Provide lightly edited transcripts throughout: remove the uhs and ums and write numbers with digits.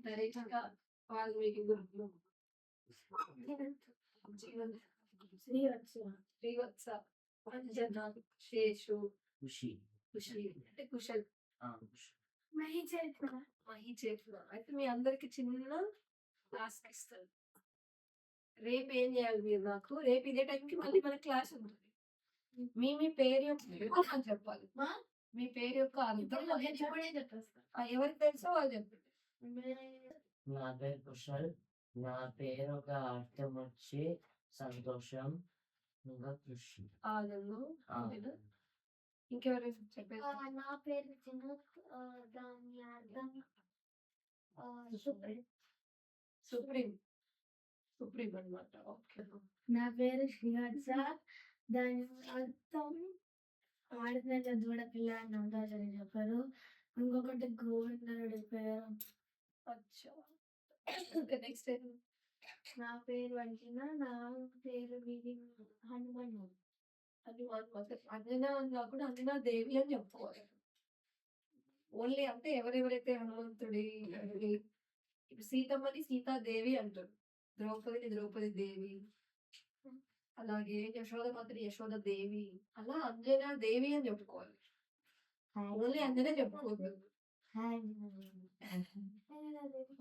నరేష్‌గా, వాల్మీకి గురుకులం, జీవన్, శ్రీవత్స, అంజన, శేషు, ఖుషి. ఖుషి అంటే కుశల్, ఖుషి. మహి చేతుల. అయితే మీ అందరికి చిన్న టాస్క్ ఇస్తాను. రేపు ఏం చేయాలి మీరు నాకు? రేపు ఇదే టైంకి మళ్ళీ మన క్లాస్ ఉంటుంది. మీ పేరు యొక్క నాకు చెప్పాలి. మీ పేరు యొక్క అర్థం ఎవరికి తెలుసో వాళ్ళు చెప్పండి. నా పేరు కుశల్. నా పేరు ఒక అర్థం వచ్చి సంతోషం, ఇంకా కృషి. ఆనందం. ఇంకెవరైనా చెప్పేది? నా పేరు జినత్. దాని అర్థం సుప్రీం అనమాట. ఓకే. నా పేరు శ్రీవత్స. దాని అర్థం ఆడపిల్ల దూడ పిల్ల అని అంటారు చెప్పారు. ఇంకొకటి గోవిందనుడి పేరు. ఇంకా నెక్స్ట్ నా పేరు అంజన. నా పేరు హనుమాన్. అంజనా అని కాకుండా అంజనా దేవి అని చెప్పుకోవాలి. ఓన్లీ అంటే ఎవరెవరైతే హనుమంతుడి ఇప్పుడు సీతమ్మని సీతాదేవి అంటారు, ద్రౌపదిని ద్రౌపది దేవి, అలాగే యశోదమాతని యశోద దేవి, అలా అంజనా దేవి అని చెప్పుకోవాలి. ఓన్లీ అంజనే చెప్పుకోవద్దు.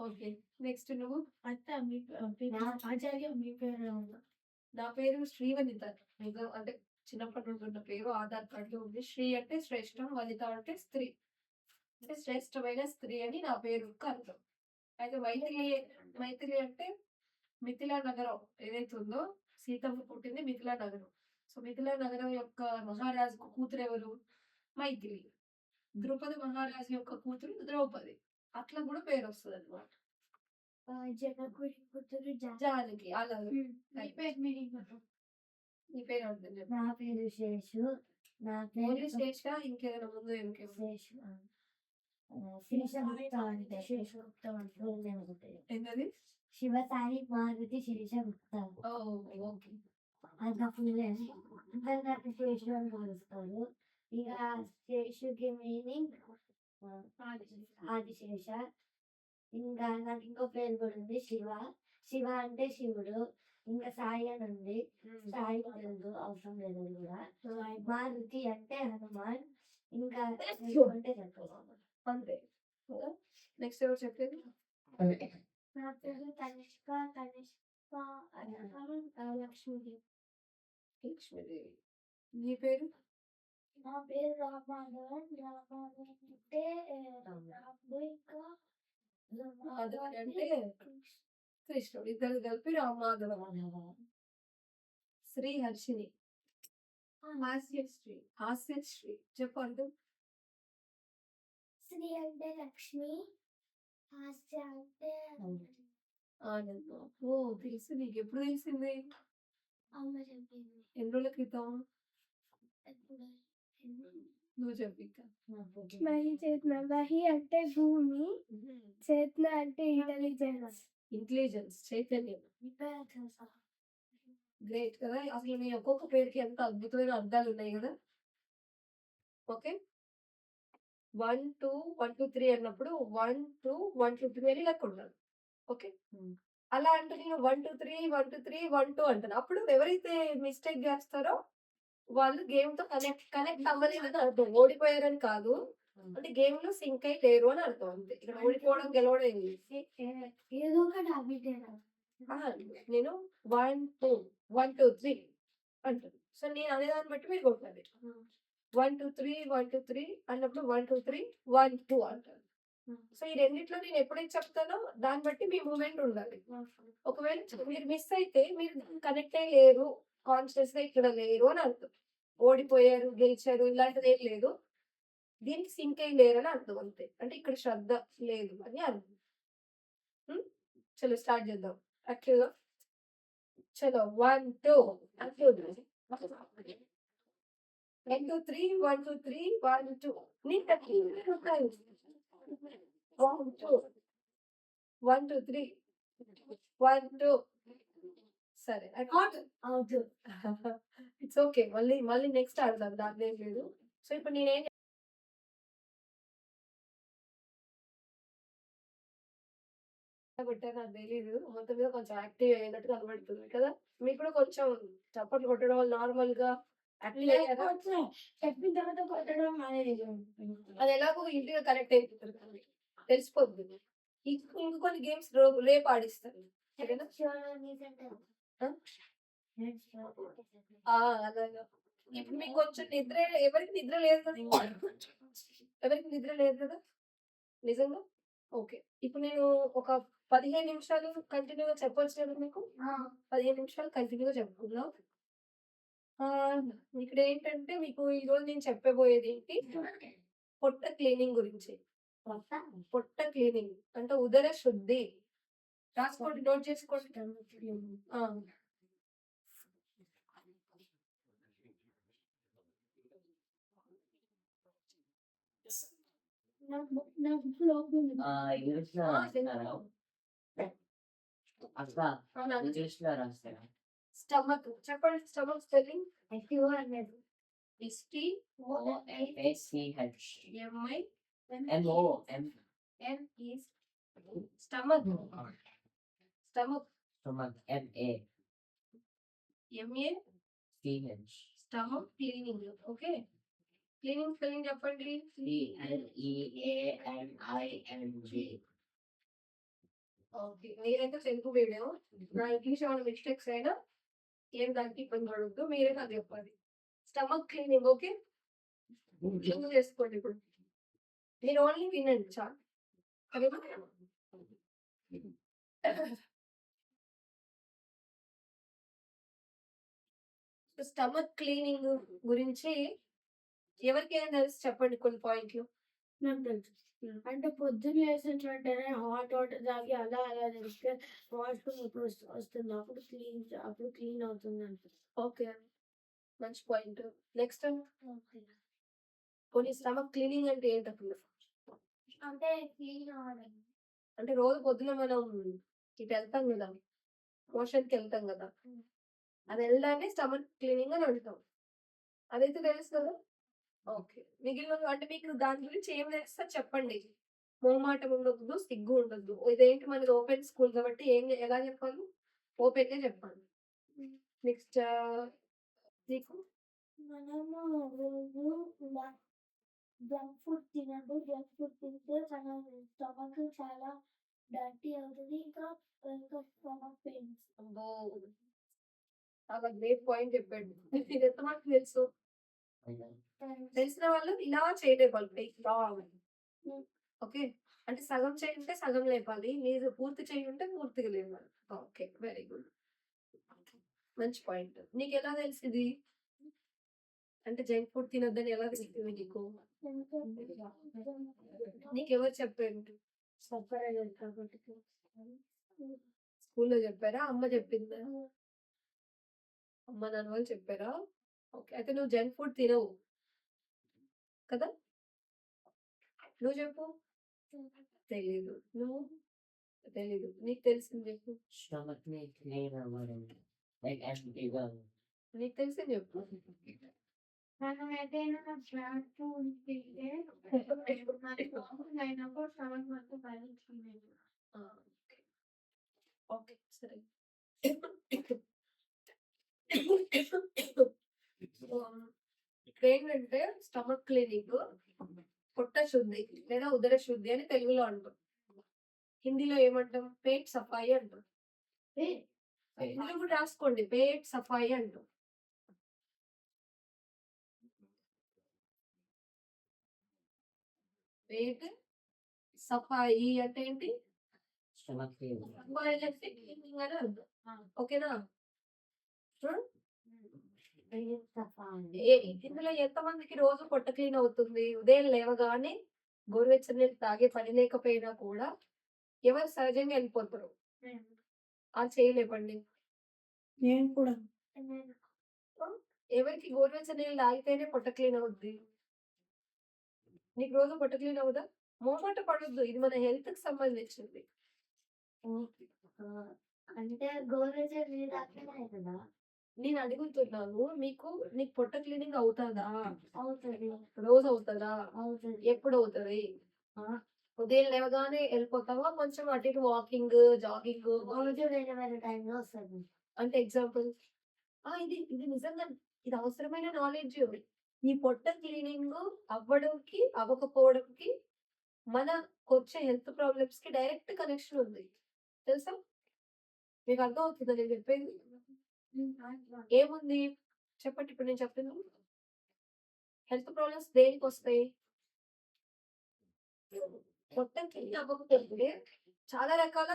ఓకే, నెక్స్ట్ నువ్వు. ఆచార్య మీ పేరు? నా పేరు శ్రీవనిత. అంటే చిన్నప్పటి నుండి ఉన్న పేరు, ఆధార్ కార్డులో ఉంది. శ్రీ అంటే శ్రేష్టం, వనిత అంటే స్త్రీ, అంటే శ్రేష్టమైన స్త్రీ అని నా పేరు అర్థం. అయితే మైథిలి అంటే మిథిలా నగరం ఏదైతే ఉందో, సీతమ్మ పుట్టింది మిథిలా నగరం. సో మిథిలా నగరం యొక్క మహారాజుకు కూతురు ఎవరు? మైథిలి. ద్రౌపది మహారాజు యొక్క కూతురు ద్రౌపది. అట్లా కూడా పేరు వస్తుంది అనమాట. జానకి. అలా నీ పేరు అర్థం చెప్పు. నా పేరు శేషు. నా పేరు శేష. ఇంకేదైనా ముందు శేషు. శిరీషగుప్త అంటే శేషగుప్త అంటే ఏంటది? శివసాయి మారుతి శిరీషగుప్త. అంత ఫుల్ అందరు శేషు అని కలుస్తారు. ఇక శేషుకి మీనింగ్ ఆదిశేష. ఇంకా నాకు ఇంకో పేరు కూడా ఉంది, శివ. శివ అంటే శివుడు. ఇంకా సాయి అని ఉంది. సాయి లేదు, అవసరం లేదు కూడా. మారుతి అంటే హనుమాన్. ఇంకా అంటే చెప్పాలి అంతే. నెక్స్ట్ ఎవరు చెప్పేది? నా పేరు తనిష్క. లక్ష్మీదేవి. నీ పేరు? నా పేరు రామాధవన్. అంటే అంటే కృష్ణుడు. ఇద్దరు కలిపి రామాధవ. శ్రీ హర్షిని. హాస్యశ్రీ చెప్పండి. శ్రీ అంటే లక్ష్మి. హాస్య అంటే ఆనందం. తెలుసు. నీకు ఎప్పుడు తెలిసింది? అమ్మ చెప్పింది. ఎన్ని రోజుల క్రితం? నువ్వు చెప్పి. చేతన. వహి అంటే భూమి. చేతన అంటే ఇంటెలిజెన్స్, చైతన్యం. గ్రేట్ కదా. అసలు మీ ఒక్కొక్క పేరుకి ఎంత అద్భుతమైన అర్థాలు ఉన్నాయి కదా. ఓకే, 1 2 1 2 3 అన్నప్పుడు 1 2 1 2 3 అని లెక్క ఉండాలి. ఓకే, అలా అంటే నేను 1 2 3 1 2 3 1 2 అంటాను. అప్పుడు ఎవరైతే మిస్టేక్ చేస్తారో వాళ్ళు గేమ్ తో కనెక్ట్ అవ్వలేదని అర్థం. ఓడిపోయారని కాదు, అంటే గేమ్ లో సింక్ అయి లేరు అని అర్థం. అంతే. ఇక్కడ ఓడిపోవడం గెలవడం ఏదో ఒకటి. నేను 1 2 1 2 3 అంటాను. సో నేను అనేదాన్ని బట్టి మీరు కొట్టాలి. 1 2 3 1 2 3 అన్నప్పుడు 1 2 3 1 2 అంటారు. సో ఈ రెండిట్లో నేను ఎప్పుడైతే చెప్తానో దాన్ని బట్టి మీ మూమెంట్ ఉండాలి. ఒకవేళ మీరు మిస్ అయితే మీరు కనెక్ట్ అయ్యి లేరు, కాన్షియస్ గా ఇక్కడ లేరు అని అర్థం. ఓడిపోయారు, గెలిచారు ఇలాంటిది ఏం లేదు. దీనికి సింక్ అయ్యి లేరు అని అర్థం. అంతే. అంటే ఇక్కడ శ్రద్ధ లేదు అని అర్థం. చలో స్టార్ట్ చేద్దాం యాక్చువల్గా. చలో 1 2 1 2 3 1 2 3 1 2 3 1 2 1 2 1 2 3 1 2. సరే, ఇట్స్ ఓకే. మళ్ళీ నెక్స్ట్ ఆడదాం, దాని ఏం లేదు. సో ఇప్పుడు నేనేం పెట్టారు నాకు తెలీదు. మొత్తం మీద కొంచెం యాక్టివ్ అయినట్టు కనబడుతుంది కదా! మీకు కూడా కొంచెం చప్పట్లు కొట్టడం వల్ల నార్మల్‌గా యాక్టివ్ అయ్యారా? లేకపోతే చెప్పిన తర్వాత కొట్టడం అనేది అది ఎలాగో ఈజీగా కనెక్ట్ అయిపోతారు కదా! తెలిసిపోద్ది. ఇంక కొన్ని గేమ్స్ రేపు ఆడిస్తారు. సరేనా? ఆ? ఆ! అలాగా. ఇప్పుడు మీకు కొంచెం నిద్ర ఎవరికి నిద్ర లేదు కదా! ఎవరికి నిద్ర లేదు కదా! నిజంగా? ఓకే. ఇప్పుడు నేను ఒక 15 నిమిషాలు కంటిన్యూ‌గా చెప్పొచ్చు కదా మీకు? 15 నిమిషాలు కంటిన్యూ‌గా చెప్పుకుందాం. ఇక్కడేంటంటే మీకు ఈరోజు నేను చెప్పబోయేదేంటి పొట్ట క్లీనింగ్ గురించి. పొట్ట క్లీనింగ్ అంటే ఉదర శుద్ధి. రాసుకోండి, నోట్ చేసుకోండి. ఆ! ఇంగ్లీష్‌లో ఆ! రాస్తారా? అక్క అవునా? ఇంగ్లీష్‌లో రాస్తారా? స్టమక్ చెప్పండి, stomach spelling. STOMACH MI MOM stomach. Stomach stomach MACH MA stomach cleaning. Okay. Cleaning spelling చెప్పండి. CLEANING okay. మీరైతే తెలుగు మీడియం. నా ఇంగ్లీష్ ఏమైనా మిస్టేక్స్ అయినా ఏం దానికి ఇబ్బంది పడొద్దు. మీరే నాకు చెప్పాలి. Stomach cleaning. ఓకే. క్లీన్ చేసుకోండి ఇప్పుడు. మీరు ఓన్లీ వినండి చాలు. సరేనా? స్టమక్ క్లీనింగ్ గురించి ఎవరికైనా తెలిసి చెప్పండి కొన్ని పాయింట్లు. నాకు తెలుసు. అంటే పొద్దున్న లేచిన వెంటనే హాట్ వాటర్ తాగి అలా అలా చేస్తే వాష్‌రూమ్ వస్తుంది. అప్పుడు క్లీన్ అవుతుందంట. ఓకే. మంచి పాయింట్. నెక్స్ట్ పోనీ స్టమక్ క్లీనింగ్ అంటే ఏంటసలు? అంటే క్లీన్ అవ్వడం. అంటే రోజు పొద్దున మనం ఇటు వెళ్తాం కదా! మోషన్‌కి వెళ్తాం కదా! అది వెళ్ళడాన్ని స్టమక్ క్లీనింగ్ అని అంటాం. అదైతే తెలుసు కదా! ఓకే. మిగిలినవి అంటే మీకు దాని గురించి ఏం తెలుస్తో చెప్పండి. మొహమాటం ఉండొద్దు, సిగ్గు ఉండొద్దు. ఇదేంటి మనది ఓపెన్ స్కూల్ కాబట్టి ఎలా చెప్పాలి? ఓపెన్‌గా చెప్పాలి. నెక్స్ట్ నీకు మనము రోజు ఇలా జంక్ ఫుడ్ తినద్దు. జంక్ ఫుడ్ తింటే మన స్టమక్ చాలా డర్టీ అవుతది. ఇంకా స్టమక్ పెయిన్స్. అబ్బో! చాలా గ్రేట్ పాయింట్ చెప్పాడు. ఇది ఎంతమందికి తెలుసు? తెలిసిన వాళ్ళు ఇలా చేయలేపాలి పైకి రావాలి. ఓకే. అంటే సగం చెయ్యి ఉంటే సగం లేపాలి. లేదు పూర్తి చెయ్యి ఉంటే పూర్తిగా లేపాలి. ఓకే. Very good. మంచి పాయింట్. నీకెలా తెలిసిది? అంటే జంక్ ఫుడ్ తినొద్దని ఎలా తెలిసింది నీకు? నీకెవరు చెప్పారు? స్కూల్‌లో చెప్పారా? అమ్మ చెప్పిందా? అమ్మ, నాన్న వాళ్ళు చెప్పారా? ఓకే. అయితే నువ్వు జంక్ ఫుడ్ తినవు కదా! నువ్వు చెప్పు. తెలీదు. నువ్వు? తెలీదు. నీకు తెలిసింది చెప్పు. స్టమక్‌ని క్లీన్ అవ్వడం లైక్ ఎంప్టీగా నీకు తెలిసింది చెప్పు. మనం ఏదైనా జంక్ ఫుడ్ తింటే అయినప్పుడు స్టమక్ మొత్తం పైనుంచి ఆ! ఓకే. సరే. ఇక్కడేంటంటే స్టమక్ క్లీనింగ్ పొట్ట శుద్ధి లేదా ఉదర శుద్ధి అని తెలుగులో అంటాం. హిందీలో ఏమంటాం? పేట్ సఫాయి అంటాం. ఇందులో కూడా రాసుకోండి, పేట్ సఫాయి అంటాం. పేట్ సఫాయి అంటే ఏంటి? స్టమక్ క్లీన్ సఫాయి అంటే క్లీనింగ్ అని అర్థం. ఓకేనా? ఇందులో ఎంతమందికి రోజు పొట్ట క్లీన్ అవుతుంది? ఉదయం లేవగానే గోరువెచ్చని నీళ్ళు తాగే పని లేకపోయినా కూడా ఎవరు సహజంగా వెళ్ళిపోతారు? చేయలేపండి. నేను కూడా. ఎవరికి గోరువెచ్చని నీళ్ళు తాగితేనే పొట్ట క్లీన్ అవుద్ది? నీకు రోజు పొట్ట క్లీన్ అవుదా? మొహమాట పడొద్దు. ఇది మన హెల్త్‌కి సంబంధించింది. అంటే గోరువెచ్చని నీళ్ళు తాగితేనే కదా! నేను అడుగుతున్నాను, నీకు పొట్ట క్లీనింగ్ అవుతాదా? అవుతది. రోజు అవుతదా? అవుతది. ఎప్పుడు అవుతది? ఉదయం లేవగానే వెళ్ళిపోతావా? కొంచెం అటు ఇటు వాకింగ్, జాగింగ్ రోజు వేరే వేరే టైంలో వస్తుంది. అంటే ఎగ్జాంపుల్ ఇది నిజంగా ఇది అవసరమైన నాలెడ్జ్. ఈ పొట్ట క్లీనింగ్ అవ్వడంకి, అవ్వకపోవడంకి మనకొచ్చే హెల్త్ ప్రాబ్లమ్స్ కి డైరెక్ట్ కనెక్షన్ ఉంది. తెలుసా? మీకు అర్థం అవుతుందా నేను చెప్పేది? ఏముంది చెప్పండి ఇప్పుడు నేను చెప్పింది? హెల్త్ ప్రాబ్లమ్స్ దేనికి వస్తాయి? పొట్ట క్లీన్ అవ్వకపోతే చాలా రకాల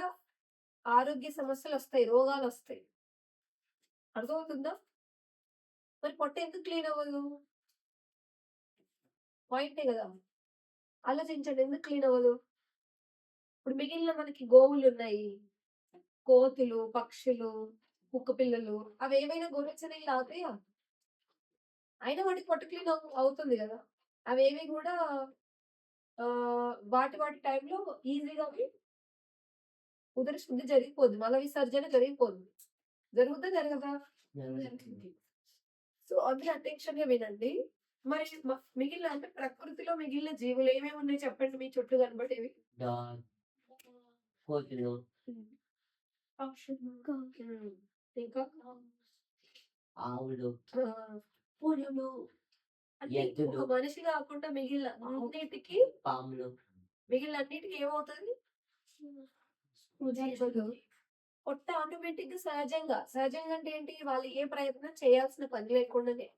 ఆరోగ్య సమస్యలు వస్తాయి, రోగాలు వస్తాయి. అర్థమవుతుందా? మరి పొట్ట ఎందుకు క్లీన్ అవ్వదు? పాయింటే కదా. ఆలోచించండి, ఎందుకు క్లీన్ అవ్వదు? ఇప్పుడు మిగిలిన మనకి గోవులు ఉన్నాయి, కోతులు, పక్షులు, కుక్క పిల్లలు, అవి ఏమైనా గోరెచ్చని తాగుతాయా? అయినా వాటికి పొట్ట క్లీన్ అవుతుంది కదా. అవేవి కూడా వాటి టైంలో ఈజీగా ఉదర శుద్ధి జరిగిపోద్ది, మల విసర్జన జరిగిపోద్ది. జరుగుతుందా జరగదా? సో అందులో అటెన్షన్ గా వినండి. మరి మిగిలిన అంటే ప్రకృతిలో మిగిలిన జీవులు ఏమేమి ఉన్నాయి చెప్పండి మీ చుట్టూ కనబడేవి? డాగ్, కోతులు, పక్షులు, ఇంకా ఆవులు, పులులు, అంటే ఎద్దులు, ఒక మనిషి కాకుండా మిగిలిన అన్నిటికి పాములు, మిగిలిన ఏమవుతుంది? పొట్ట ఆటోమేటిక్ గా సహజంగా అంటే ఏంటి? వాళ్ళు ఏ ప్రయత్నం చేయాల్సిన పని లేకుండానే,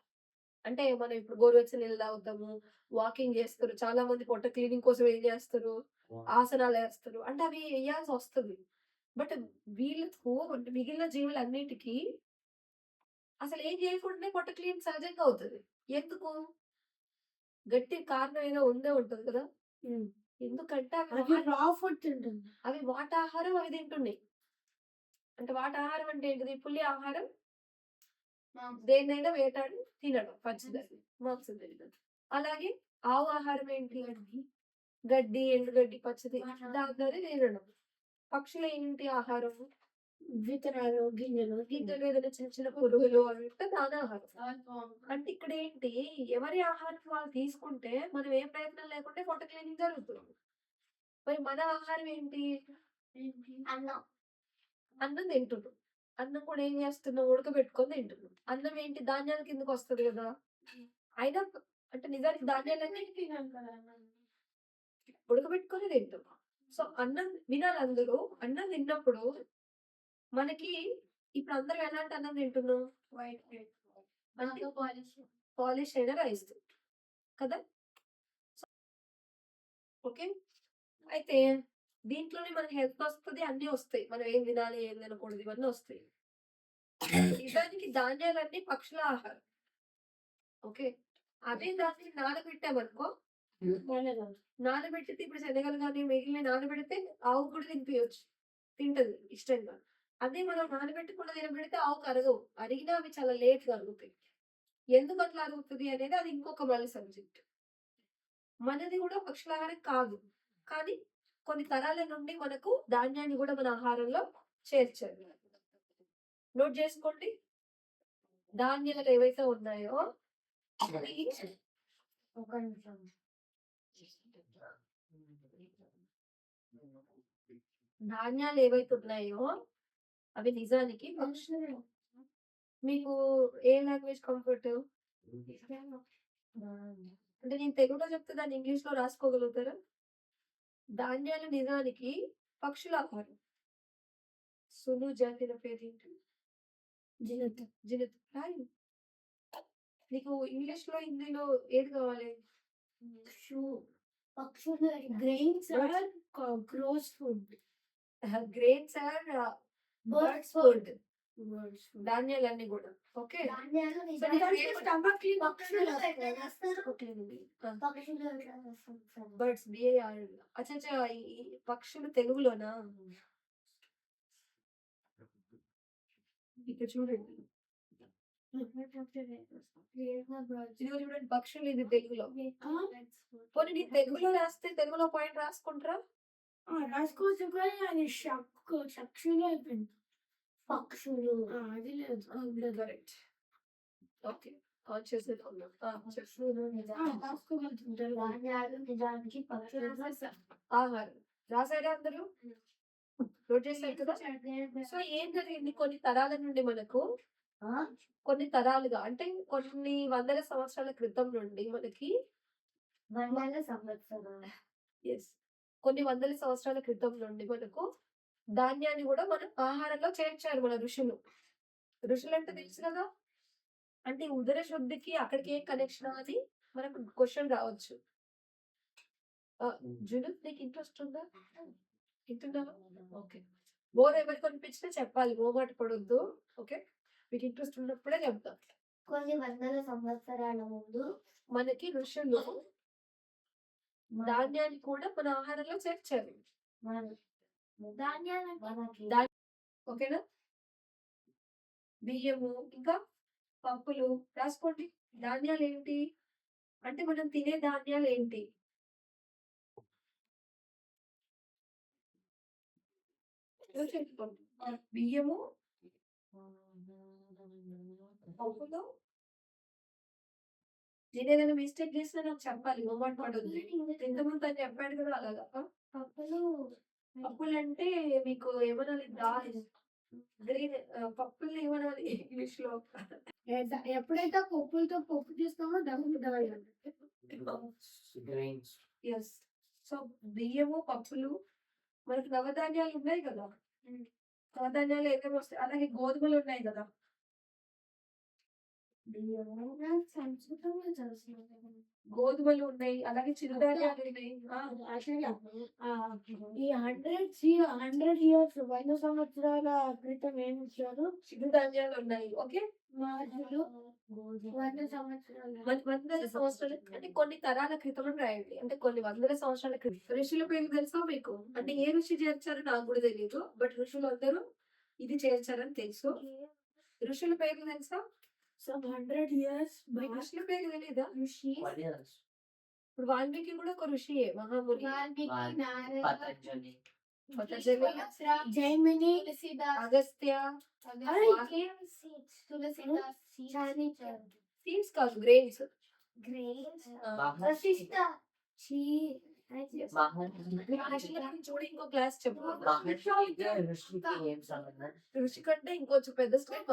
అంటే మనం ఇప్పుడు గోరువెచ్చని నీళ్ళు తాగుతాము, వాకింగ్ చేస్తారు, చాలా మంది పొట్ట క్లీనింగ్ కోసం ఏం చేస్తారు? ఆసనాలు వేస్తారు, అంటే అవి వేయాల్సి వస్తుంది. బట్ వీళ్ళకు అంటే మిగిలిన జీవులన్నిటికీ అసలు ఏం చేయకుండానే పొట్ట క్లీన్ సహజంగా అవుతుంది. ఎందుకు? గట్టి కారణం ఏదో ఉందే ఉంటుంది కదా. ఎందుకంటే అవి వాటాహారం అవి తింటున్నాయి. అంటే వాటాహారం అంటే ఏంటిది? పులి ఆహారం దేన్నైనా వేటాడి తినడం, పచ్చిదని మాంసం తినడం. అలాగే ఆవు ఆహారం ఏంటి? గడ్డి, ఎండుగడ్డి, పచ్చిది దాన్ని తినడం. పక్షులు ఏంటి ఆహారం? విత్తనాలు, గింజలు ఏదైనా చిన్న చిన్న పురుగులు అంటే దాని ఆహారం. అంటే ఇక్కడ ఏంటి? ఎవరి ఆహారం వాళ్ళు తీసుకుంటే మనం ఏ ప్రయత్నం లేకుండా పొట్ట క్లీనింగ్ జరుగుతుంది. మరి మన ఆహారం ఏంటి? అన్నం తింటున్నాం. అన్నం కూడా ఏం చేస్తున్నాం? ఉడకబెట్టుకొని తింటున్నాం. అన్నం ఏంటి? ధాన్యాల కిందకి వస్తుంది కదా. అయినా అంటే నిజానికి ధాన్యాలన్నీ ఉడకబెట్టుకొని తింటాం. సో అన్నం వినాలి అందరూ. అన్నం తిన్నప్పుడు మనకి ఇప్పుడు అందరం ఎలాంటి అన్నం తింటున్నాం? పాలిష్ అయిన రైస్ కదా. ఓకే, అయితే దీంట్లోనే మనకి హెల్త్ వస్తుంది, అన్ని వస్తాయి. మనం ఏం తినాలి, ఏం తినకూడదు, ఇవన్నీ వస్తాయి. నిజానికి ధాన్యాలన్నీ పక్షుల ఆహారం. ఓకే, అదే దాన్ని నానబెట్టామనుకో, నానబెట్టితే ఇప్పుడు శనగలు కానీ మిగిలిన నానబెడితే ఆవు కూడా తినిపించచ్చు, తింటది ఇష్టంగా. అదే మనం నానబెట్టకుండా తినబెడితే ఆవుకు అరగవు, అరిగినా అవి చాలా లేట్ గా అరుగుతాయి. ఎందుకు అట్లా అరుగుతుంది అనేది అది ఇంకొక మళ్ళీ సబ్జెక్ట్. మనది కూడా పక్షులాహారం కాదు, కానీ కొన్ని తరాల నుండి మనకు ధాన్యాన్ని కూడా మన ఆహారంలో చేర్చారు. నోట్ చేసుకోండి. ధాన్యాలు ఏవైతే ఉన్నాయో ఒక నిమిషం. ధాన్యాలు ఏవైతే ఉన్నాయో అవి నిజానికి మీకు ఏ లాంగ్వేజ్ కంఫర్ట్? అంటే నేను తెలుగులో చెప్తే దాన్ని ఇంగ్లీష్ లో రాసుకోగలుగుతారా? ధాన్యాలు నిజానికి పక్షుల ఆహారం. సును జాతిన పేరేంటి? జినత్ రాయు. నీకు ఇంగ్లీష్ లో హిందీలో ఏది కావాలి? పక్షులు grains are crows food. Grains are birds food. ధాన్యాలన్నీ కూడా. Okay, birds B A R. అచ్చా, ఈ పక్షులు తెలుగులోనా? ఇక్కడ చూడండి, ఇదిగో చూడండి పక్షులు, ఇది తెలుగులో. పోనీ నేను తెలుగులో రాస్తే తెలుగులో పాయింట్ రాసుకుంటారా? రాసుకోవచ్చు, కానీ అది పక్షులు అయిపోయింది. పక్షులు అది లేదు. కరెక్ట్. ఓకే, కాన్షియస్ ఉన్నాం. చెప్పు. పశువులు నిజానికి ధాన్యాలు నిజానికి పక్షులు ఆహారం రాసారా అందరూ? నోట్ చేశారు కదా? సో ఏం జరిగింది కొన్ని తరాల నుండి మనకు కొన్ని తరాలుగా అంటే కొన్ని వందల సంవత్సరాల క్రితం నుండి మనకి వందల సంవత్సరాలు ఎస్ కొన్ని వందల సంవత్సరాల క్రితం నుండి మనకు ధాన్యాన్ని కూడా మన ఆహారంలో చేర్చారు మన ఋషులు. ఋషులు అంటే తెలుసు కదా, అంటే ఉదర శుద్ధికి అక్కడికి ఏం కనెక్షన్ అని మనకు క్వశ్చన్ రావచ్చు. జును నీకు ఇంట్రెస్ట్ ఉందా? వింటున్నావా? ఓకే. బోర్ ఎవరికి అనిపించినా చెప్పాలి, మోమాట పడొద్దు. ఓకే, మీకు ఇంట్రెస్ట్ ఉన్నప్పుడే చెప్తాం. కొన్ని వందల సంవత్సరాల ముందు మనకి ఋషులు ధాన్యాన్ని కూడా మన ఆహారంలో చేర్చారు. మనకి ఓకేనా? బియ్యము ఇంకా పప్పులు రాసుకోండి. ధాన్యాలు ఏంటి అంటే మనం తినే ధాన్యాలు ఏంటి? బియ్యము, పప్పులు. నేను ఏదైనా మిస్టేక్ చేసినా నాకు చెప్పాలి, మొమాట పడొద్దు. ఇంతకుముందు తను చెప్పాడు కదా అలాగా. పప్పులు పప్పులు అంటే మీకు ఏమనాలి? దాల్ గ్రీన్ పప్పుల్ని ఏమనాలి ఇంగ్లీష్ లో? ఎప్పుడైతే పప్పులతో పప్పు చేస్తామో దాని గ్రెయిన్స్. ఎస్. సో బియ్యము, పప్పులు, మనకి నవధాన్యాలు ఉన్నాయి కదా. నవధాన్యాలు ఏమేమి వస్తాయి? అలాగే గోధుమలు ఉన్నాయి కదా. సంస్కృతంలో చదువుతున్నాను. గోధుమలు ఉన్నాయి, అలాగే చిరుధాన్యాలు ఉన్నాయి. ఈ 100 years 100 సంవత్సరాల క్రితం ఏమి ఇచ్చారు? చిరుధాన్యాలు ఉన్నాయి. ఓకే, మనుషులు 100 సంవత్సరాల వందల సంవత్సరాలు అంటే కొన్ని తరాల క్రితం రాయండి, అంటే కొన్ని వందల సంవత్సరాల క్రితం. ఋషుల పేరు తెలుసా మీకు? అంటే ఏ ఋషి చేర్చారో నాకు కూడా తెలియదు, బట్ ఋషులు అందరూ ఇది చేర్చారని తెలుసు. ఋషుల పేరు తెలుసా? some 100 years మీకు ఋషుల పేరు తెలియదా? ఋషి ఇప్పుడు వాల్మీకి కూడా ఒక ఋషియే, మహాముని. పతంజలి. పతంజలి, జైమిని అగస్త్య. తులసిదాస్ సీడ్స్ కాదు, గ్రెయిన్స్. వశిష్ట చూడు, ఇంకో క్లాస్ చెప్పు. ఋషికి ఏం సంబంధం? ఋషి కంటే ఇంకొంచెం పెద్ద స్టెప్.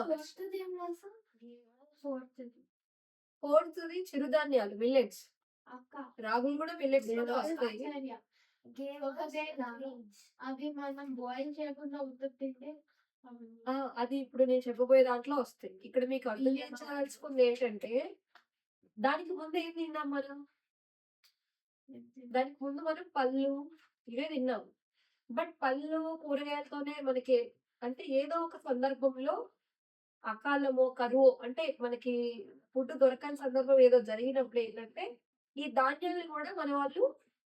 ఫోర్త్ది చిరుధాన్యాలు, మిల్లెట్స్. రాగులు కూడా మిల్లెట్స్ లో వస్తాయి. అవి మనం బాయిల్ చేయకుండా ఉత్తింటే అది ఇప్పుడు నేను చెప్పబోయే దాంట్లో వస్తాయి. ఇక్కడ మీకు అర్థం చేయాల్సుకుంది ఏంటంటే దానికి ముందు ఏం తిన్నాం మనం? దానికి ముందు మనం పళ్ళు ఇవే తిన్నాం. బట్ పళ్ళు కూరగాయలతోనే మనకి అంటే ఏదో ఒక సందర్భంలో అకాలమో కరువు అంటే మనకి ఫుడ్ దొరకని సందర్భం ఏదో జరిగినప్పుడు ఏంటంటే ఈ ధాన్యాలను కూడా మన వాళ్ళు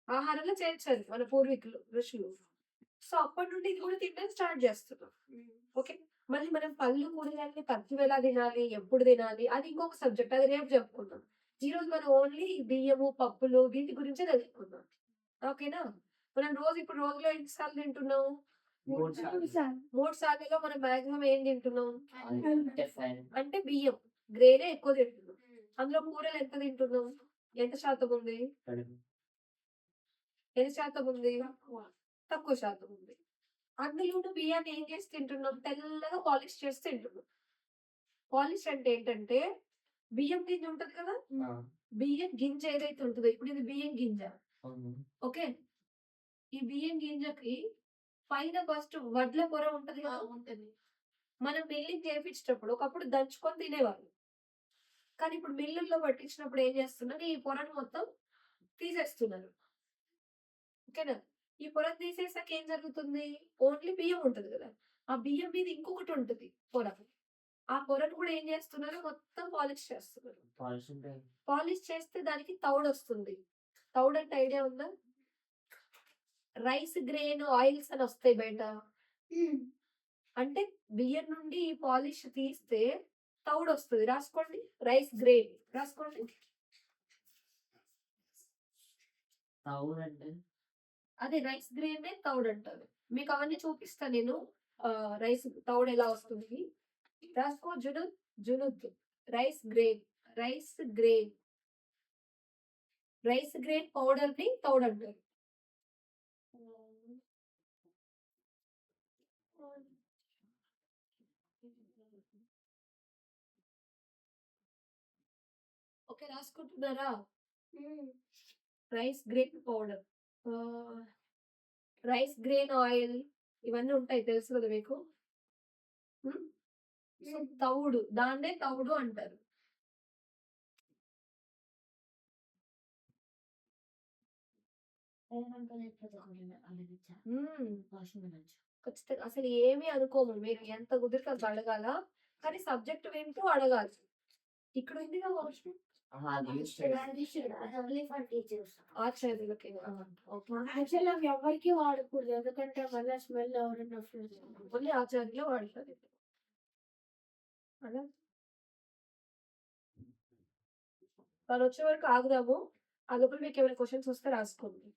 ఆహారంలో చేర్చారు, మన పూర్వీకులు ఋషులు. సో అప్పటి నుండి ఇది కూడా తినడం స్టార్ట్ చేస్తున్నాం. ఓకే, మళ్ళీ మనం పళ్ళు కూరగాయలని పచ్చి ఎలా తినాలి, ఎప్పుడు తినాలి, అది ఇంకొక సబ్జెక్ట్, అది రేపు చెప్పుకుందాం. ఈ రోజు మనం ఓన్లీ బియ్యము, పప్పులు వీటి గురించే తెలుసుకుందాం. ఓకేనా? మనం ఇప్పుడు రోజులో ఎన్నిసార్లు తింటున్నాం? 3 సార్లలో మనం మాక్సిమం ఏం తింటున్నాం అంటే బియ్యం, గ్రెయినే ఎక్కువ తింటున్నాం. అందులో కూరలు ఎంత తింటున్నాం? ఎంత శాతం ఉంది? ఎంత శాతం ఉంది? తక్కువ శాతం ఉంది. అందులోనూ బియ్యాన్ని ఏం చేసి తింటున్నాం? తెల్లగా పాలిష్ చేసి తింటున్నాం. పాలిష్ అంటే ఏంటంటే బియ్యం గింజ ఉంటది కదా, బియ్యం గింజ ఏదైతే ఉంటుందో, ఇప్పుడు ఇది బియ్యం గింజ. ఓకే, ఈ బియ్యం గింజకి పైన ఫస్ట్ వడ్ల పొర ఉంటది కదా, ఉంటది. మనం మిల్లింగ్ చేయించేటప్పుడు ఒకప్పుడు దంచుకొని తినేవాళ్ళు, కానీ ఇప్పుడు మిల్లుల్లో పట్టించినప్పుడు ఏం చేస్తున్నారు? ఈ పొరను మొత్తం తీసేస్తున్నారు. ఓకేనా? ఈ పొరను తీసేసాక ఏం జరుగుతుంది? ఓన్లీ బియ్యం ఉంటది కదా, ఆ బియ్యం మీద ఇంకొకటి ఉంటది పొర. ఆ పొరను కూడా ఏం చేస్తున్నారు? మొత్తం పాలిష్ చేస్తున్నారు. పాలిష్ చేస్తే దానికి తౌడు వస్తుంది. తౌడు అంటే ఐడియా ఉందా? రైస్ గ్రెయిన్ ఆయిల్స్ అని వస్తాయి బయట. అంటే బియ్యం నుండి ఈ పాలిష్ తీస్తే తౌడు వస్తుంది. రాసుకోండి, రైస్ గ్రెయిన్ రాసుకోండి. అదే రైస్ గ్రెయిన్ తౌడు అంటారు. మీకు అవన్నీ చూపిస్తా నేను. రైస్ తౌడు ఎలా వస్తుంది రాసుకో. జునుద్ rice grain rice grain. Rice grain powder ని తౌడు అంటారు. ఓకే, రాసుకుంటున్నారా? Rice grain powder, rice grain oil, ఇవన్నీ ఉంటాయి తెలుసు కదా మీకు. సో తౌడు, దాన్నే తౌడు అంటారు. ఖచ్చితంగా అసలు ఏమీ అనుకోము, మీరు ఎంత కుదిరితే అంత అడగాల, కానీ సబ్జెక్ట్ వింటూ అడగాలి. ఇక్కడ ఉందిగా వాష్రూమ్ ఆచార్యులకి. యాక్చువల్ అవి ఎవరికి వాడకూడదు, ఎందుకంటే మళ్ళీ స్మెల్ ఎవరైనా ఓన్లీ ఆచార్యులు వాడతారు. అలా వాళ్ళు వచ్చే వరకు ఆగుదాము. ఆ లోపల మీకు ఏమైనా క్వశ్చన్స్ వస్తే రాసుకోండి.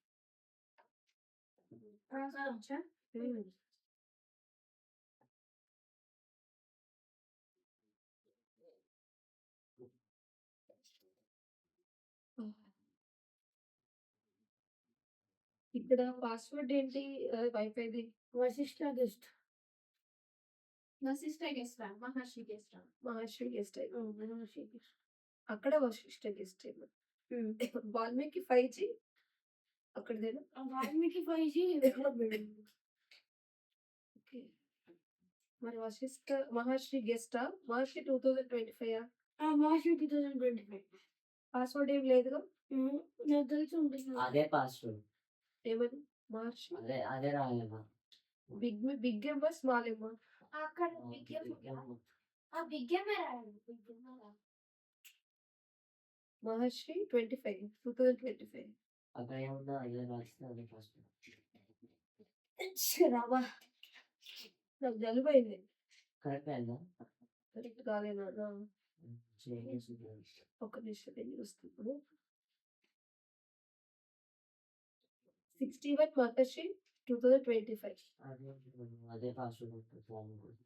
ఇక్కడ పాస్వర్డ్ ఏంటి వైఫైది? వశిష్ట గెస్ట్. మహర్షి గెస్ట్ అక్కడ వశిష్ట గెస్ట్ వాల్మీకి 5G అక్కడదేనా? వాల్మీకి 5G ఓకే, మరి వశిష్ట మహర్షి గెస్టా? మహర్షి 2025 మార్చి 2025. పాస్వర్డ్ ఏం లేదుగా. నాకు తెలిసి ఉంటుంది. అదే పాస్వర్డ్. ఏమని? మహర్షి అదే రాయాలా? బిగ్ ఎమ్మా స్మాల్ ఎమ్మా? అక్కడ బిగ్గమే రాయండి. మహర్షి 2025. అక్కడ ఏమన్నా అదే రాస్తే అదే పాస్వర్డ్. రావా, నాకు జలుబు అయింది. కరెక్ట్ అయిందా? కరెక్ట్ కాలేనా? చేంజ్ ఒక నిమిషం నేను చూస్తాను. 61 మహర్షి 2025. అదే పాస్వర్డ్ ఉంటుంది.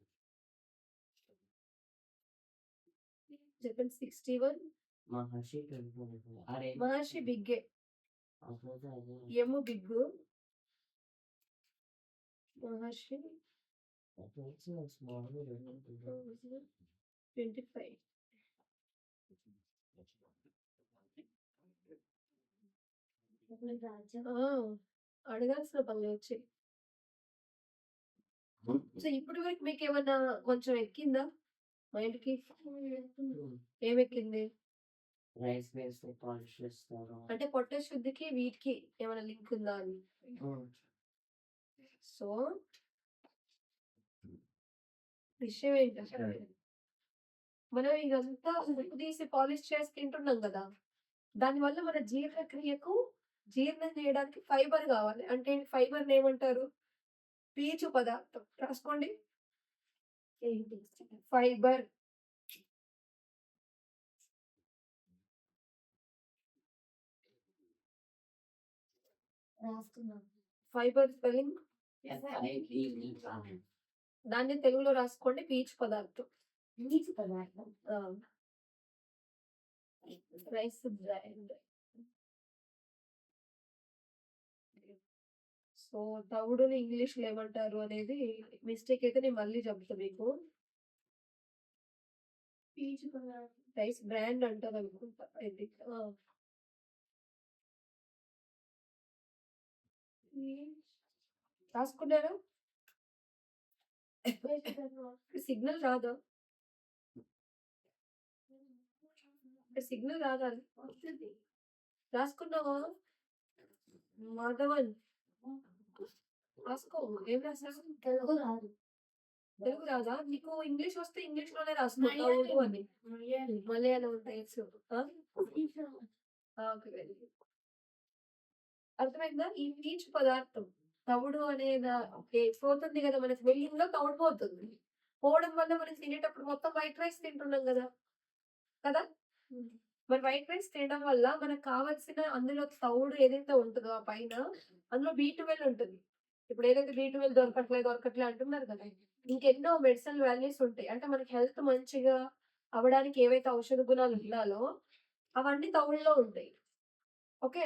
చెప్పండి. 61 మహర్షి 2025. అరే మహర్షి బిగ్గే, అదే ఎము బిగ్గు, మహర్షి 2025. అడగాల్సిన పనులు వచ్చి. సో ఇప్పటి వరకు మీకు ఏమన్నా కొంచెం ఎక్కిందా మైండ్కి? ఏమెక్కింది? రైస్ వేస్తే పాలిష్ చేస్తారు. అంటే పొట్ట శుద్ధికి వీటికి ఏమైనా లింక్ ఉందా అని. సో విషయం ఏంటంటే మనం ఇదంతా ఉప్పు తీసి పాలిష్ చేసి తింటున్నాం కదా, దానివల్ల మన జీర్ణక్రియకు జీర్ణం చేయడానికి ఫైబర్ కావాలి. అంటే ఫైబర్ ఏమంటారు? పీచు పదార్థం. రాసుకోండి, ఫైబర్. ఫైబర్ స్పెల్లింగ్ దాన్ని తెలుగులో రాసుకోండి, పీచు పదార్థం. Rice brand. సో తవుడుని ఇంగ్లీష్ లో ఏమంటారు అనేది మిస్టేక్ అయితే నేను మళ్ళీ చెప్తా మీకు. రైస్ బ్రాండ్ అంటారు అనుకుంటా. రాసుకున్నారా? సిగ్నల్ రాదా? సిగ్నల్ రాదా? రాసుకున్నావా మాధవన్? రాసుకో. ఏం రాసావు? తెలుగు రాదు. తెలుగు రాదా నీకు? ఇంగ్లీష్ వస్తే ఇంగ్లీష్ లోనే రాసుకుంటావు అని. మలయాళం తెలుసు. అర్థమైందా? ఈ పీచు పదార్థం తవుడు అనేది పోతుంది కదా మనకి, వెల్లింగ్ లో తవుడు పోతుంది. పోవడం వల్ల మనం తినేటప్పుడు మొత్తం వైట్ రైస్ తింటున్నాం కదా కదా. మరి వైట్ రైస్ తినడం వల్ల మనకు కావాల్సిన అందులో తవుడు ఏదైతే ఉంటుందో ఆ పైన, అందులో B12 ఉంటుంది. ఇప్పుడు ఏదైతే B12 దొరకట్లే అంటున్నారు కదా, ఇంకెన్నో మెడిసినల్ వాల్యూస్ ఉంటాయి. అంటే మనకి హెల్త్ మంచిగా అవ్వడానికి ఏవైతే ఔషధ గుణాలు ఉండాలో అవన్నీ తవుడులో ఉంటాయి. ఓకే.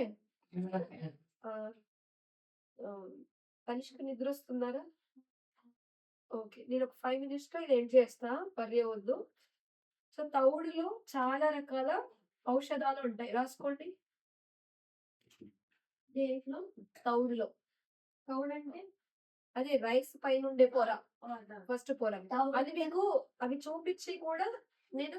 తనిష్క్ నిద్ర వస్తున్నారా? ఓకే. నేను ఒక 5 మినిట్స్‌లో ఇది ఎండ్ చేస్తా. వర్రీ అవ్వద్దు. సో, తవుడులో చాలా రకాల ఔషధాలు ఉంటాయి. రాసుకోండి. దేంట్లో? తవుడులో. తవుడంటే అదే రైస్ పైన ఉండే పొర. ఫస్ట్ పొర. అది మీకు అవి చూపించి కూడా నేను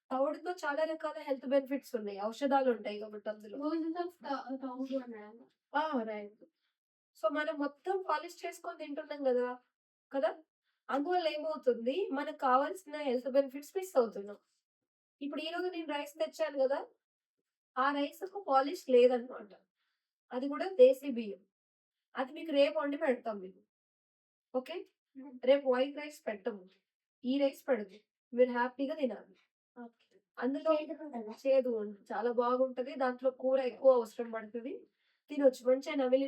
తవుడుతో చాలా రకాల హెల్త్ బెనిఫిట్స్ ఉన్నాయి. ఔషధాలు ఉంటాయి కాబట్టి అందులో. రైట్. సో, మనం మొత్తం పాలిష్ చేసుకొని తింటున్నాం కదా! కదా! అందువల్ల ఏమవుతుంది మనకు కావాల్సిన హెల్త్ బెనిఫిట్స్ మిస్ అవుతున్నాం. ఇప్పుడు ఈరోజు నేను రైస్ తెచ్చాను కదా! ఆ రైస్‌కు పాలిష్ లేదనమాట. అది కూడా దేశీ బియ్యం. అది మీకు రేపు వండి పెడతాం మీకు. ఓకే. రేపు వైట్ రైస్ పెట్టము. ఈ రైస్ పెడతాం. మీరు హ్యాపీగా తినాలి. అందులో చేదు చాలా బాగుంటది. దాంట్లో కూర ఎక్కువ అవసరం పడుతది. తినొచ్చు. మంచిగా నమిలి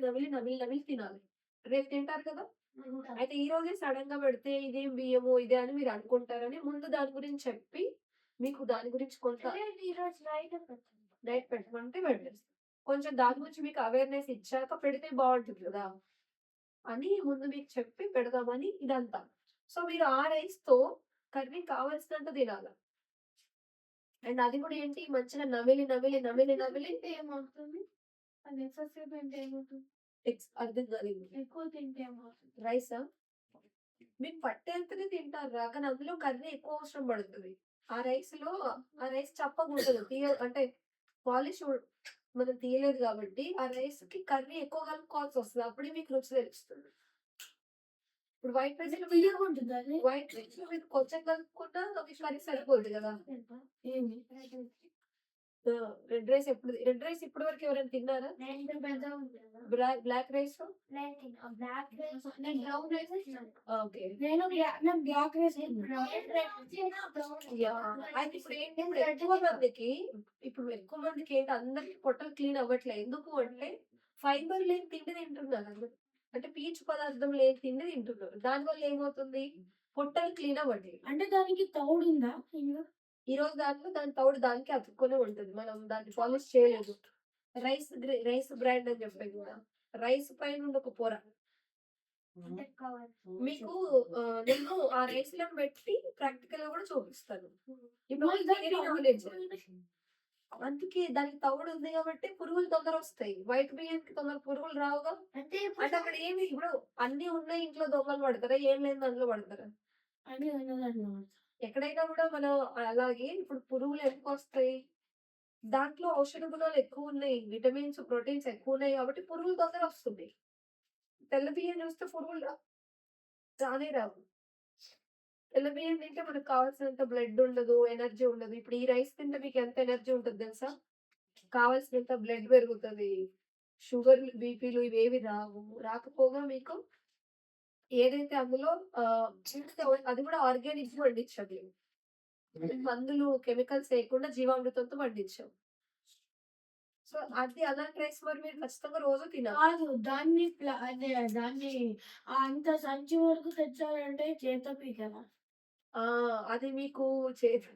తినాలి. రేపు తింటారు కదా! అయితే ఈ రోజే సడెన్‌గా పెడితే ఇదేం బియ్యము ఇదే అని మీరు అనుకుంటారని ముందు దాని గురించి చెప్పి మీకు దాని గురించి కొంత నైట్ పెట్టమంటే పెట్టేస్తాం. కొంచెం దాని గురించి మీకు అవేర్‌నెస్ ఇచ్చాక పెడితే బావుంటది కదా! అని ముందు మీకు చెప్పి పెడదామని ఇదంతా. సో, మీరు ఆ రైస్‌తో కర్రీ కావాల్సినంత తినాల. అండ్ అది కూడా ఏంటి మంచిగా నమిలి ఏమవుతుంది? అది ఎక్కువసేపు అంటే ఏమవుతుంది? అర్థం కాలేదు. ఎక్కువ తింటే ఏమవుతుంది? రైసా? మీకు పట్టేంతనే తింటారురా. కానీ అందులో కర్రీ ఎక్కువ అవసరం పడుతది. ఆ రైస్‌లో ఆ రైస్ చప్పగుంటది. అంటే పాలిష్ మనం తీయలేదు కాబట్టి ఆ రైస్‌కి కర్రీ ఎక్కువ కలుపుకోవాల్సొస్తది. అప్పుడే మీకు రుచి తెలుస్తుంది. ఇప్పుడు వైట్ రైస్‌లో మీరు తీయగుంటుందా అది? వైట్ రైస్‌లో మీరు కొంచెం కలుపుకున్నా మీకు కర్రీ సరిపోద్ది కదా! ఏంది? రెడ్ రైస్ ఇప్పటి వరకు ఎవరైనా తిన్నారా? Black rice? నేను బ్రౌన్ రైస్ తిన్నాను. ఓకే. నేను బ్లాక్ రైస్ అయితే ఇప్పుడు ఎక్కువ మందికి ఏంటి అందరికి పొట్టలు క్లీన్ అవ్వట్లేదు. ఎందుకు అంటే ఫైబర్ లేని తిండి తింటున్నారు అందరూ. అంటే పీచు పదార్థం లేని తిండి తింటున్నారు. దానివల్ల ఏమవుతుంది పొట్టలు క్లీన్ అవ్వట్లేదు. అంటే దానికి తౌడు ఉందా? ఈ రోజు దాని తౌడు దానికి అతుక్కొనే ఉంటది. మనం దాన్ని పాలిష్ చేయలేదు. రైస్ బ్రాండ్ అని చెప్పాను కదా! రైస్ పైన ఉండే ఒక పొర. మీకు నేను ఆ రైస్‌లను పెట్టి ప్రాక్టికల్‌గా కూడా చూపిస్తాను. ఇప్పుడు థియరీ నాలెడ్జ్. అందుకే దానికి తవుడు ఉంది కాబట్టి పురుగులు తొందర వస్తాయి. వైట్ బియ్యానికి తొందర పురుగులు రావుగా. అంటే అంటే అక్కడ ఏమి ఇప్పుడు అన్ని ఉన్నాయి ఇంట్లో దొంగలు పడతారా? ఏం లేని దాంట్లో పడతారా? అని ఉన్నదన్నమాట. ఎక్కడైనా కూడా మనం అలాగే ఇప్పుడు పురుగులు ఎందుకు వస్తాయి? దాంట్లో ఔషధ గుణాలు ఎక్కువ ఉన్నాయి. విటమిన్స్, ప్రోటీన్స్ ఎక్కువ ఉన్నాయి కాబట్టి పురుగులు తొందర వస్తున్నాయి. తెల్ల బియ్యం చూస్తే పురుగులు రానే రావు. తెల్ల బియ్యం తింటే మనకు కావాల్సినంత బ్లడ్ ఉండదు, ఎనర్జీ ఉండదు. ఇప్పుడు ఈ రైస్ తింటే మీకు ఎంత ఎనర్జీ ఉంటది తెలుసా? కావాల్సినంత బ్లడ్ పెరుగుతది. షుగర్‌లు, బీపీలు ఇవేవి రావు. రాకపోగా మీకు ఏదైతే అందులో అది కూడా ఆర్గానిక్‌గా పండించాం మేము. మందులు, కెమికల్స్ ఏయకుండా జీవామృతంతో పండించాం. సో, అది అలాంటి రైస్ మరి మీరు ఖచ్చితంగా రోజు తినాలి. కాదు అదే దాన్ని అంత సంచి వరకు తెచ్చాలంటే చేత్తో పీకాలా? అది మీకు చేదు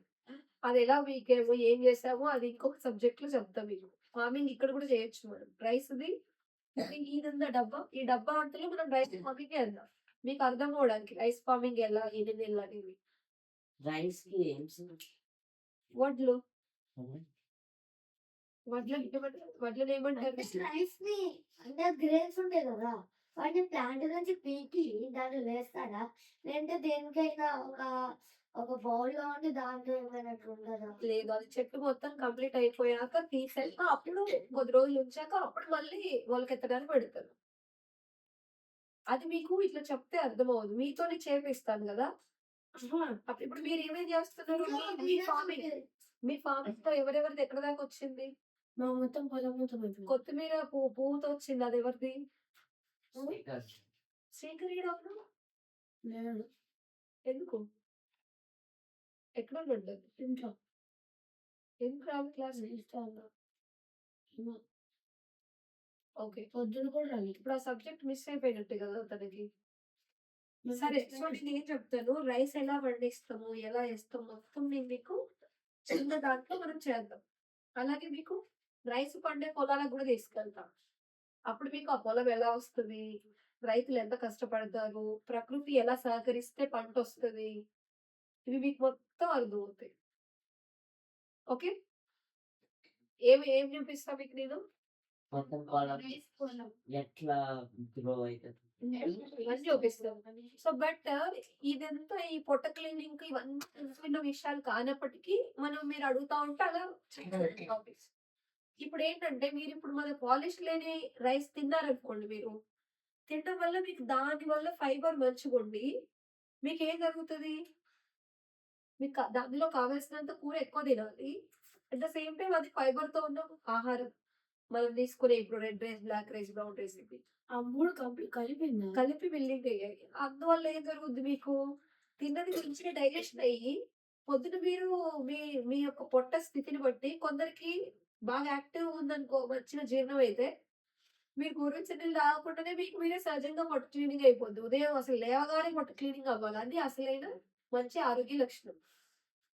అదెలా పీకామో, ఏం చేసామో అది ఇంకొక సబ్జెక్ట్‌లో చెప్తా మీకు. ఫార్మింగ్ ఇక్కడ కూడా చేయొచ్చు మనం. రైస్‌ది ఇదుందా డబ్బా? ఈ డబ్బా అంతలో మనం రైస్ ఫార్మింగే వెళ్దాం. మీకు అర్థం అవ్వడానికి రైస్ ఫార్మింగ్ ఎలా, ఎన్ని నెలలు అనేది. రైస్‌కి ఏం వడ్లు. వడ్లని ఏమంటారు? రైస్ ని అంటే గ్రెయిన్స్ ఉంటాయి కదా వాటిని ప్లాంట్ నుంచి పీకి దాంట్లో వేస్తారా లేదంటే దేనికైనా ఒక బౌల్ లో ఉండి దాంట్లో ఏమైనా ఉండదా? లేదు. అది చెట్టు మొత్తం కంప్లీట్ అయిపోయాక తీసాక అప్పుడు కొద్ది రోజులు ఉంచాక అప్పుడు మళ్ళీ మొలకెత్తడానికి పెడతారు. అది మీకు ఇట్లా చెప్తే అర్థమవ్వదు. మీతోనే చేపిస్తాను గదా! అప్పుడు ఇప్పుడు మీరేమేం చేస్తున్నారు? మీ ఫార్మింగ్‌లో ఎవరెవరిది ఎక్కడి దాకొచ్చింది? మా మొత్తం పొలం కొత్తిమీర పువ్వుతో వచ్చింది. అదెవరిది? శ్రీకర్ ఈడెవరు? లేదు ఎందుకు? ఎక్కడున్నాడు? ఇంట్లో ఎందుకు రావు క్లాస్‌కి? ఇస్తాను. ఓకే. పొద్దున కూడా రాలేదు. ఇప్పుడు ఆ సబ్జెక్ట్ మిస్ అయిపోయినట్టే గదా తనకి. సరే సో నేను ఏం చెప్తాను, రైస్ ఎలా పండిస్తాము ఎలా వేస్తాము మొత్తం నేను మీకు చిన్న దాంట్లో మనం చేద్దాం. అలాగే మీకు రైస్ పండే పొలాలకు కూడా తీసుకెళ్తాం. అప్పుడు మీకు ఆ పొలం ఎలా వస్తుంది, రైతులు ఎంత కష్టపడతారు, ప్రకృతి ఎలా సహకరిస్తే పంట వస్తుంది, ఇవి మీకు మొత్తం అర్థమవుతాయి. ఓకే, ఏం చూపిస్తా మీకు నేను మొత్తం పొలం ఎట్లా గ్రో అవుతుంది. ఇవన్నీ చూపిస్తాను. సో బట్ ఇదంతా ఈ పొట్ట క్లీనింగ్ ఇవన్నీ చిన్న విషయాలు కానప్పటికీ మనం మీరు అడుగుతా ఉంటే అలా టాపిక్స్. ఇప్పుడు ఏంటంటే మీరు ఇప్పుడు మన పాలిష్ లేని రైస్ తిన్నారనుకోండి, మీరు తినడం వల్ల మీకు దాని వల్ల ఫైబర్ మంచిగుండి మీకు ఏం జరుగుతుంది, మీకు దానిలో కావాల్సినంత కూర ఎక్కువ తినాలి. అట్ ద సేమ్ టైం అది ఫైబర్ తో ఉన్న ఆహారం మనం తీసుకునే ఇప్పుడు red rice, black rice, brown rice ఇవి ఆ మూడు కలిపింది కలిపి బిల్డింగ్ అయ్యాయి. అందువల్ల ఏం జరుగుద్ది, మీకు తిన్నది మంచిగా డైజెషన్ అయ్యి పొద్దున మీరు మీ మీ యొక్క పొట్ట స్థితిని బట్టి కొందరికి బాగా యాక్టివ్ ఉందనుకో, మంచిగా జీర్ణం అయితే మీరు గోరువెచ్చని నీళ్ళు తాగకుండానే మీకు మీరే సహజంగా పొట్ట క్లీనింగ్ అయిపోద్ది. ఉదయం అసలు లేవగానే పొట్ట క్లీనింగ్ అవ్వాలి, అది అసలైన మంచి ఆరోగ్య లక్షణం.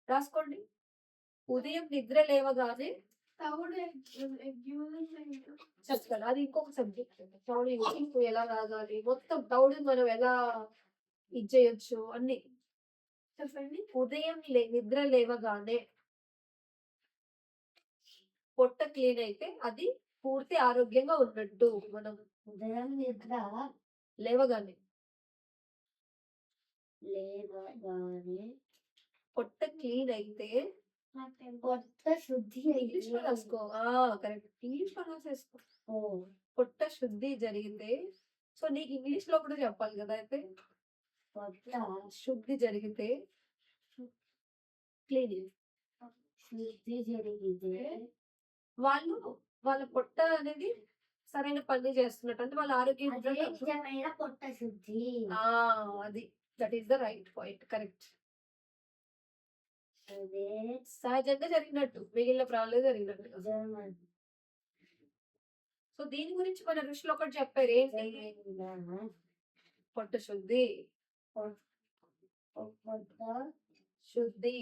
రాసుకోండి, ఉదయం నిద్ర లేవగానే చెప్తాను, అది ఇంకొక సబ్జెక్ట్. తౌడు యూజింగ్ ఎలా తాగాలి మొత్తం, తౌడు మనం ఎలా ఇది చేయొచ్చు అన్ని చెప్పండి. ఉదయం నిద్ర లేవగానే పొట్ట క్లీన్ అయితే అది పూర్తి ఆరోగ్యంగా ఉన్నట్టు. మనం ఉదయం నిద్ర లేవగానే లేవగానే పొట్ట క్లీన్ అయితే పొట్ట శుద్ధి ఇంగ్లీష్ లో రాసుకో, కరెక్ట్, ఇంగ్లీష్ లో రాసేసుకో. ఓ పొట్ట శుద్ధి జరిగితే, సో నీకు ఇంగ్లీష్ లో కూడా చెప్పాలి కదా, అయితే పొట్ట శుద్ధి జరిగితే క్లీనింగ్ శుద్ధి జరిగితే వాళ్ళు వాళ్ళ పొట్ట అనేది సరైన పని చేస్తున్నట్టు, అంటే వాళ్ళ ఆరోగ్యం అదే నిజమైన పొట్ట శుద్ధి. అది that is the right point, correct. అదే సహజంగా జరిగినట్టు, మిగిలిన ప్రాణాలు జరిగినట్టు. నిజమైన సో దీని గురించి మన ఋషులు ఒకటి చెప్పారు, ఏంటి, పొట్ట శుద్ధి పొట్ట శుద్ధి.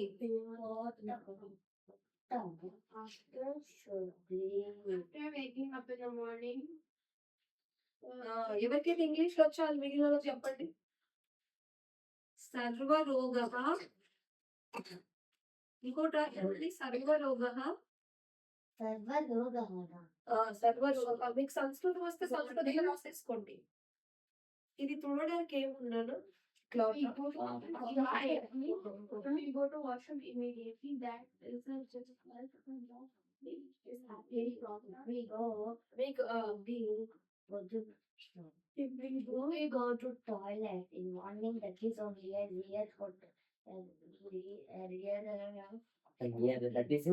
waking up in the morning. ఎవరికైతే ఇంగ్లీష్ లో వచ్చా వాళ్ళు మిగిలిన వాళ్ళకి చెప్పండి. సర్వరోగ, ఇంకోటి రాయండి, సర్వరోగ సర్వరోగ. మీకు సంస్కృతం వస్తే సంస్కృతంలో రాసేసుకోండి. ఇది తుడవడానికి ఏమున్నాను cloth. We go to washroom immediately. That is just we go to toilet in morning. That is only a real food. That is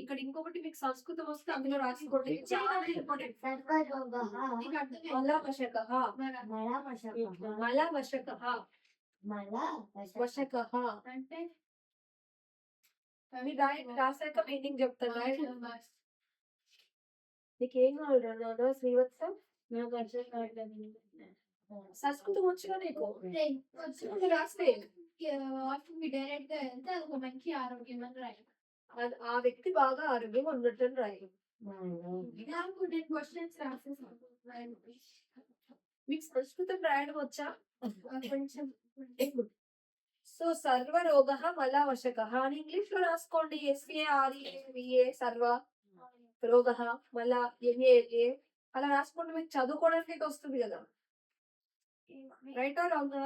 ఇక్కడ ఇంకొకటి మీకు సంస్కృతం వస్తే అందులో రాసుకోండి, చాలా ఇంపార్టెంట్. మలవశకః మలవశకః వశకః. అంటే మీరు రాసాక మీనింగ్ చెప్తాను, రాయండి. నీకు ఏం కావాలి నాన్న శ్రీవత్స? నాకు అర్థం కావట్లేదు. సంస్కృతం వచ్చినా నీకు వచ్చినప్పుడు రాస్తే వాకింగ్ డైరెక్ట్ గా వెళ్తే అది ఒక మంచి ఆరోగ్యం అని రాయాలి. ఆ వ్యక్తి బాగా ఆరోగ్యం ఉన్నట్టు రాయి. నాకు నేను క్వశ్చన్స్ రాసేసాను. మీకు సంస్కృతం రాయడం వచ్చా? కొంచెం సో సర్వరోగ మలవశక అని ఇంగ్లీష్ లో రాసుకోండి. SAREVA సర్వ రోగ మల MALA అలా రాసుకోండి. మీకు చదువుకోవడానికి వస్తుంది కదా, రైట్ ఆర్ రాంగ్?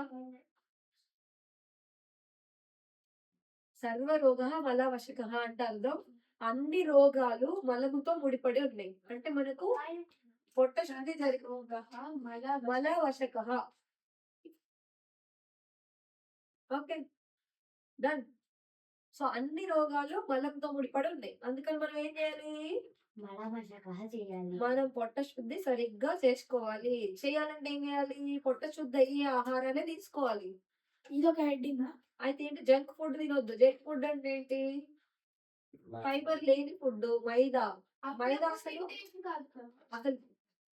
సర్వరోగ మలవశక అంటే అర్థం అన్ని రోగాలు మలముతో ముడిపడి ఉన్నాయి. అంటే మనకు పొట్ట శుద్ధి జరిగి మలవశక. Okay done. సో అన్ని రోగాలు మలంతో ముడిపడి ఉన్నాయి. అందుకని మనం ఏం చేయాలి, మనం పొట్ట శుద్ధి సరిగ్గా చేసుకోవాలి. చేయాలంటే ఏం చేయాలి, పొట్ట శుద్ధి అయ్యే ఆహారాలే తీసుకోవాలి. ఇదొక హెడ్డింగ్. అయితే ఏంటి, జంక్ ఫుడ్ తినొద్దు. జంక్ ఫుడ్ అంటే ఏంటి, ఫైబర్ లేని ఫుడ్, మైదా. మైదా అసలు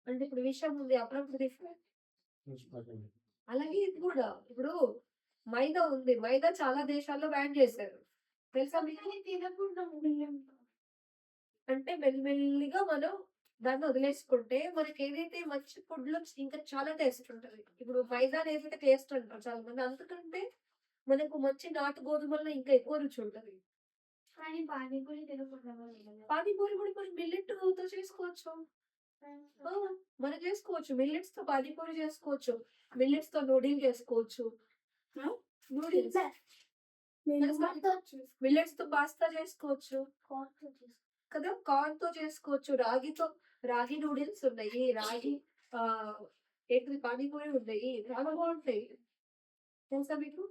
అంటే ఇప్పుడు విషయం ఉంది అప్పుడప్పుడు తీస్తే చూసిపోతుంది. అలాగే ఇది కూడా ఇప్పుడు మైదా ఉంది. మైదా చాలా దేశాల్లో బ్యాన్ చేశారు. తెలుసా మీకు? కానీ తినకుండా ఉండాలి. అంటే మెల్లిమెల్లిగా మనం దాన్ని వదిలేసుకుంటే మనకి ఏదైతే మంచి ఫుడ్‌లో ఇంకా చాలా టేస్ట్ ఉంటది. ఇప్పుడు మైదాలో ఏదైతే టేస్ట్ అంటారు చాలా మంది. అంతకంటే మనకు మంచి నాటు గోధుమల్లో ఇంకా ఎక్కువ రుచి ఉంటది. కానీ పానీపూరి తినకుండా ఉండాలి. పానీపూరి కూడా మనం మిల్లెట్‌తో చేసుకోవచ్చు. ఆ! మనం చేసుకోవచ్చు. మిల్లెట్స్‌తో పానీపూరి చేసుకోవచ్చు. మిల్లెట్స్‌తో నూడిల్ చేసుకోవచ్చు. ఆ! నూడిల్స్ మిల్లెట్స్‌తో పాస్తా చేసుకోవచ్చు. కదా! కార్న్‌తో చేసుకోవచ్చు. రాగి నూడిల్స్ ఉన్నాయి. రాగి ఏంటిది పానీపూరి ఉన్నాయి. చాలా బాగుంటాయి. తెలుసా మీకు?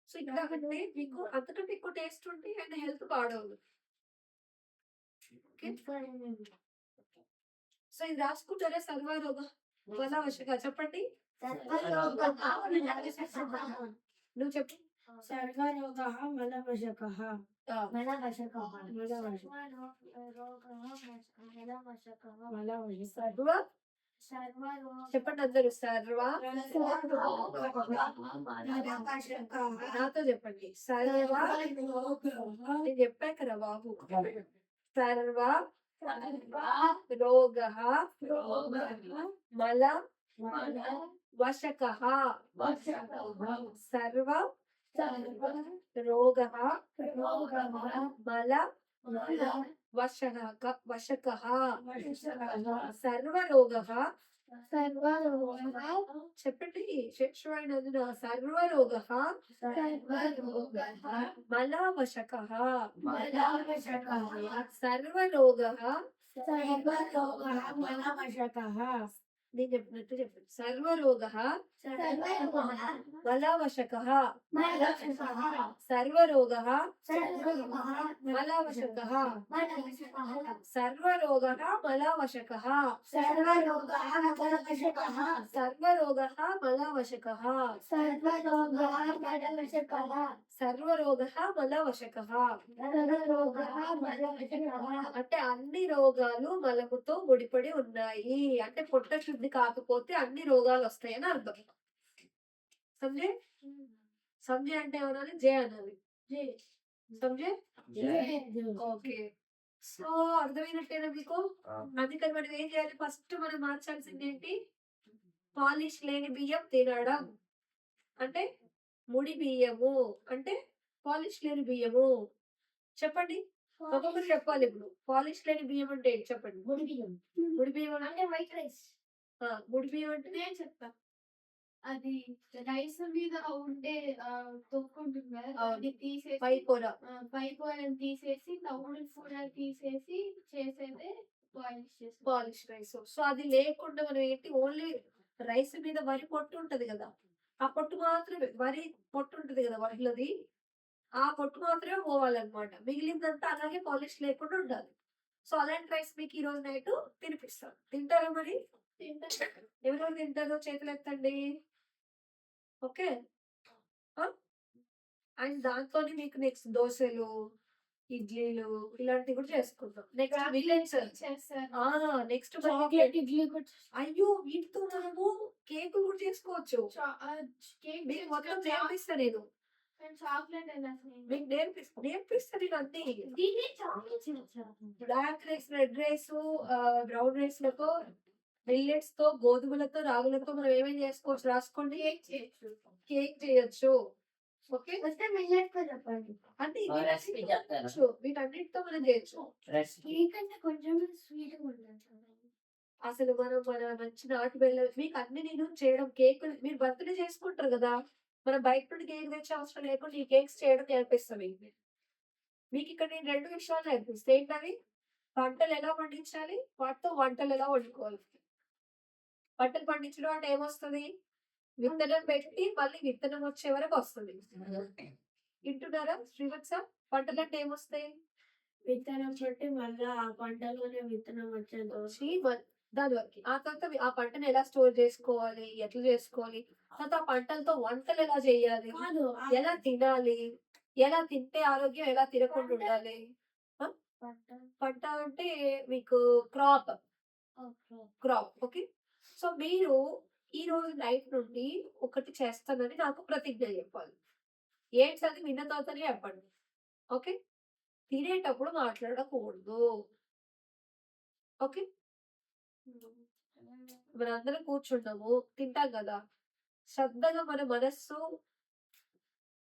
సో, ఇంకా అంటే మీకు అంతకంటే ఎక్కువ టేస్ట్ ఉంటాయి అండ్ హెల్త్ పాడవదు. ఓకే. సో, ఇది రాసుకుంటారా సర్వరోగ వశంగా చెప్పండి. నువ్వు చెప్పు. సర్వరోగః మలవశకః. ఆ! మలవశకః. సర్వ చెప్పండి అందరూ. సర్వ నాతో చెప్పండి. సర్వ నేను చెప్పాను కదా బాబు. సర్వ రోగః మల వశకః. సర్వ రోగః మల వశకః. సర్వరోగః చెప్పండి. శిశువైనందున సర్వరోగః మలవశకః. సర్వరోగః నేను చెప్పినట్టు చెప్పండి. సర్వరోగః మలవశకః. సర్వరోగః మలవశకః. సర్వరోగః మలవశకః. సర్వరోగః మలవశకః. సర్వరోగః మలవశకః. అంటే అన్ని రోగాలు మలముతో ముడిపడి ఉన్నాయి. అంటే పొట్ట శుద్ధి కాకపోతే అన్ని రోగాలు వస్తాయని అర్థం. సమజే? సమజే అంటే ఏమనాలి? జే అనాలి. సమజే? ఓకే. సో, అర్థమైనట్టేనా మీకు? అందుకని మనం ఏం చేయాలి? ఫస్ట్ మనం మార్చాల్సింది ఏంటి? పాలిష్ లేని బియ్యం తినడం. అంటే ముడి బియ్యము. అంటే పాలిష్ లేని బియ్యము. చెప్పండి. ఒక్కొక్కరు చెప్పాలి ఇప్పుడు. పాలిష్ లేని బియ్యం అంటే ఏంటి చెప్పండి. ముడి బియ్యం అంటే వైట్ రైస్. ముడి బియ్యం అంటే నేను చెప్తా. అది రైస్ మీద ఉండే తొక్కు ఉంటుంది కదా, అది తీసేసి పై పొర. పై పొరని తీసేసి తవుడు కూడా తీసేసి చేసేదే పాలిష్ రైస్. సో అది లేకుండా మనం ఏంటి ఓన్లీ రైస్ మీద వరి పొట్టు ఉంటది కదా, ఆ పొట్టు మాత్రమే వరి పొట్టు ఉంటది కదా వరిలోది, ఆ పొట్టు మాత్రమే పోవాలన్నమాట. మిగిలిందంతా అలాగే పాలిష్ లేకుండా ఉండాలి. సో అలాంటి రైస్ మీకు ఈ రోజు నైట్ తినిపిస్తాను. తింటారా మరి? ఎవరెవరు తింటారో చేతులు ఎత్తండి. ఓకే. అండ్ దాంతో మీకు నెక్స్ట్ దోశలు, ఇడ్లీలు ఇలాంటివి కూడా చేసుకుందాం. Next village next chocolate idli కూడా అయ్యో వీటితో మనము కేకులు కూడా చేసుకోవచ్చు. కేక్ మీకు మొత్తం నేర్పిస్తా నేను. చాక్లెట్ ఎలా మీకు నేర్పిస్తా నేను అన్ని. దీన్ని chocolate black rice, red rice, brown rice లతో, మిల్లెట్స్ తో, గోధుమలతో, రాగులతో మనం ఏమేమి చేసుకోవచ్చు రాసుకోండి. కేక్ చేయొచ్చు. ఓకే. వస్తే మిల్లెట్ చెప్పండి. అంటే రెసిపీ చెప్తారా? వీటన్నిటితో మనం చేయొచ్చు. రెసిపీ కేక్ అంటే కొంచెం స్వీట్ ఉంటుంది. అసలు మనం మన మంచి నాటు బెల్లం మీకు అన్ని నేను చేయడం కేకులు మీరు బర్త్డే చేసుకుంటారు కదా, మనం బయట నుండి కేక్ తెచ్చే అవసరం లేకుండా ఈ కేక్స్ చేయడం నేర్పిస్తాం. మీకు ఇక్కడ నేను 2 విషయాలు నేర్పిస్తే ఏంటవి? పంటలు ఎలా పండించాలి, వాటితో వంటలు ఎలా వండుకోవాలి. పంటలు పండించడం అంటే ఏమొస్తుంది? విత్తనం పెట్టి మళ్ళీ విత్తనం వచ్చే వరకు వస్తుంది. వింటున్నారా శ్రీవత్స? పంటలు అంటే ఏమొస్తాయి? విత్తనం పెట్టి మళ్ళీ ఆ పంటలోనే విత్తనం వచ్చేది వచ్చి దాని వరకు ఆ తర్వాత ఆ పంటను ఎలా స్టోర్ చేసుకోవాలి, ఎట్లా చేసుకోవాలి, తర్వాత ఆ పంటలతో వంటలు ఎలా చేయాలి, కాదు ఎలా తినాలి, ఎలా తింటే ఆరోగ్యం, ఎలా తినకుండా ఉండాలి. పంట అంటే మీకు క్రాప్. క్రాప్. ఓకే. సో మీరు ఈ రోజు నైట్ నుండి ఒకటి చేస్తానని నాకు ప్రతిజ్ఞ చెప్పాలి. ఏంటది విన్న తర్వాతనే చెప్పండి. ఓకే. తినేటప్పుడు మాట్లాడకూడదు. ఓకే. మనందరం కూర్చుంటాము, తింటాం కదా, శ్రద్ధగా మన మనస్సు,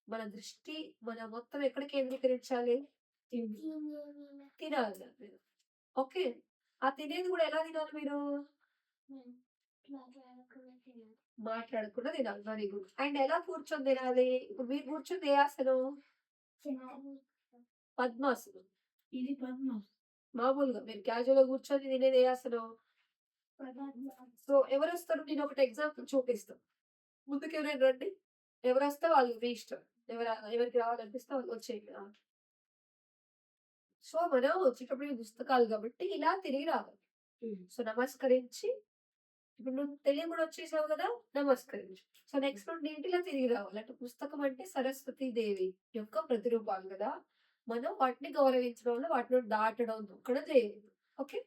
మన దృష్టి, మన మొత్తం ఎక్కడ కేంద్రీకరించాలి? తినాలి మీరు. ఓకే. ఆ తినేది కూడా ఎలా తినాలి మీరు? మాట్లాడకుండా తినాలి. Very good. అండ్ ఎలా కూర్చొని తినాలి? ఇప్పుడు మీరు కూర్చుంది ఏ ఆసనం? పద్మాసనం. ఇది పద్మ మామూలుగా మీరు క్యాజువల్ గా కూర్చొని తినేది ఏ ఆసనం? సో ఎవరు వస్తారు? నేను ఒకటి ఎగ్జాంపుల్ చూపిస్తాను. ముందుకు ఎవరైనా రండి. ఎవరు వస్తే వాళ్ళు మీ ఇష్టం. ఎవరికి రావాలనిపిస్తే వాళ్ళు వచ్చేయండి. సో మనం వచ్చేటప్పుడు ఈ పుస్తకాలు కాబట్టి ఇలా తిరిగి రావాలి. సో నమస్కరించి, ఇప్పుడు నువ్వు తెలియకుండా వచ్చేసావు కదా, నమస్కరించు. సో నెక్స్ట్ నుండి ఏంటి ఇలా తిరిగి రావాలి. అంటే పుస్తకం అంటే సరస్వతి దేవి యొక్క ప్రతిరూపాలు కదా, మనం వాటిని గౌరవించడం వల్ల వాటిని దాటడం, దూకడం చేయలేదు. ఓకే.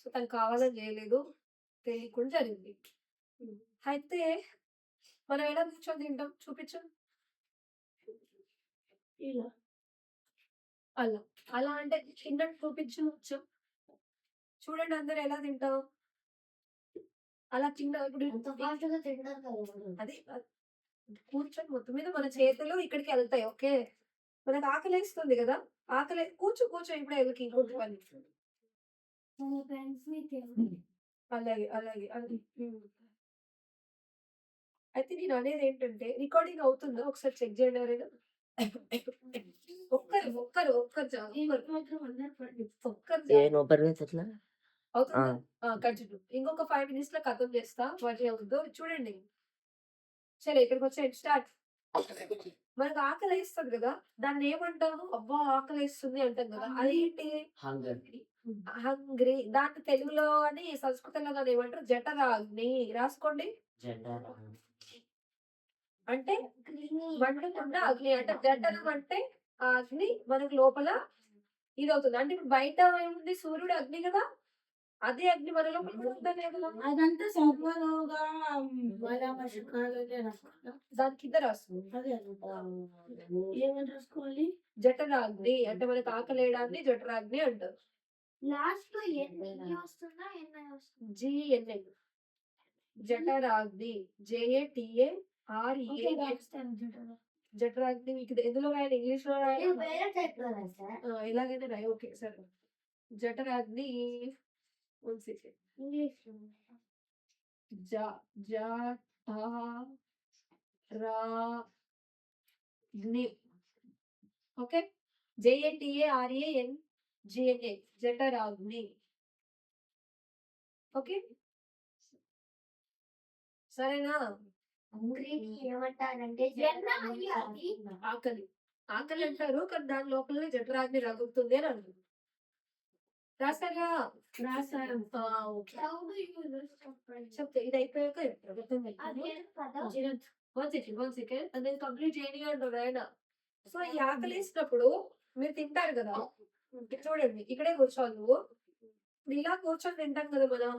సో తను కావాలని చేయలేదు, తెలియకుండా జరిగింది. అయితే మనం ఎలా కూర్చొని తింటాం? చూపించు. ఇలా అలా అలా అంటే తిన్నట్టు చూపించు. చూడండి అందరు ఎలా తింటాం. అలా తిన్న ఇప్పుడు అంత ఫాస్ట్ గా తింటారు కదా ఎవరు. అది కూర్చొని మొత్తం మీద మన చేతులు ఇక్కడికి వెళ్తాయి. ఓకే. మనకు ఆకలేస్తుంది కదా, ఆకలి కూర్చో ఇప్పుడు ఎవరికి ఇంకొక పని. మన ఫ్రెండ్స్ ని తింటారు. అలాగే అలాగే అది. అయితే నేను అనేది ఏంటంటే రికార్డింగ్ అవుతుందా ఒకసారి చెక్ చేయండి ఎవరైనా. ఒక్కరు అవుతుందా? కంటిన్యూ. ఇంకొక 5 minutes లో ఖతం చేస్తా. వరి అవుతుందో చూడండి. సరే ఇక్కడికి వచ్చే స్టార్ట్. మనకు ఆకలి వేస్తుంది కదా, దాన్ని ఏమంటాము? అబ్బా ఆకలి వేస్తుంది అంటాం కదా, అది ఏంటి? హంగ్రీ. దాన్ని తెలుగులో అని సంస్కృతంలో కానీ ఏమంటారు? జఠరాగ్ని. రాసుకోండి. అంటే మండుతున్న అగ్ని. అంటే జఠరం అంటే ఆ అగ్ని మనకు లోపల ఇది అవుతుంది. అంటే ఇప్పుడు బయట ఏముంది? సూర్యుడు అగ్ని కదా, అదే అగ్ని మన లోపల కూడా ఉందా లేదా? అదంతా సర్వలోగా దాని కింద రాస్తుంది. అదే ఏమని రాసుకోవాలి? జఠరాగ్ని అంటే మనకు ఆకలేయడాన్ని జఠరాగ్ని అంటారు. లాస్ట్ లో ఎన్ని వస్తుందా ఎన్ని వస్తుంది? GNN జఠరాగ్ని. JATAREA. జఠరాగ్ని. మీకు ఎందులో రాయాలి? ఇంగ్లీష్ లో రాయాలి, వేరే టైప్ లో రాసా ఎలాగైనా రాయి. ఓకే సరే. జఠరాగ్ని ఇంగ్లీష్ జఠరాగ్ని. ఓకే. JATARANGNA జఠరాగ్ని. ఓకే సరేనా? హంగ్రీకి ఏమంటారంటే ఆకలి. ఆకలి అంటారు కానీ దాని లోపలనే జఠరాగ్ని రగులుతుంది అని అంటారు. రాసారా? రాసారు. ఓకే. చెప్తే ఇది అయిపోయాక వన్ సెకండ్ నేను కంప్లీట్ చేయని అంటారు ఆయన. సో ఈ ఆకలి వేసినప్పుడు మీరు తింటారు కదా, చూడండి ఇక్కడే కూర్చోవాలి నువ్వు. ఇప్పుడు ఇలా కూర్చొని తింటాం కదా మనం,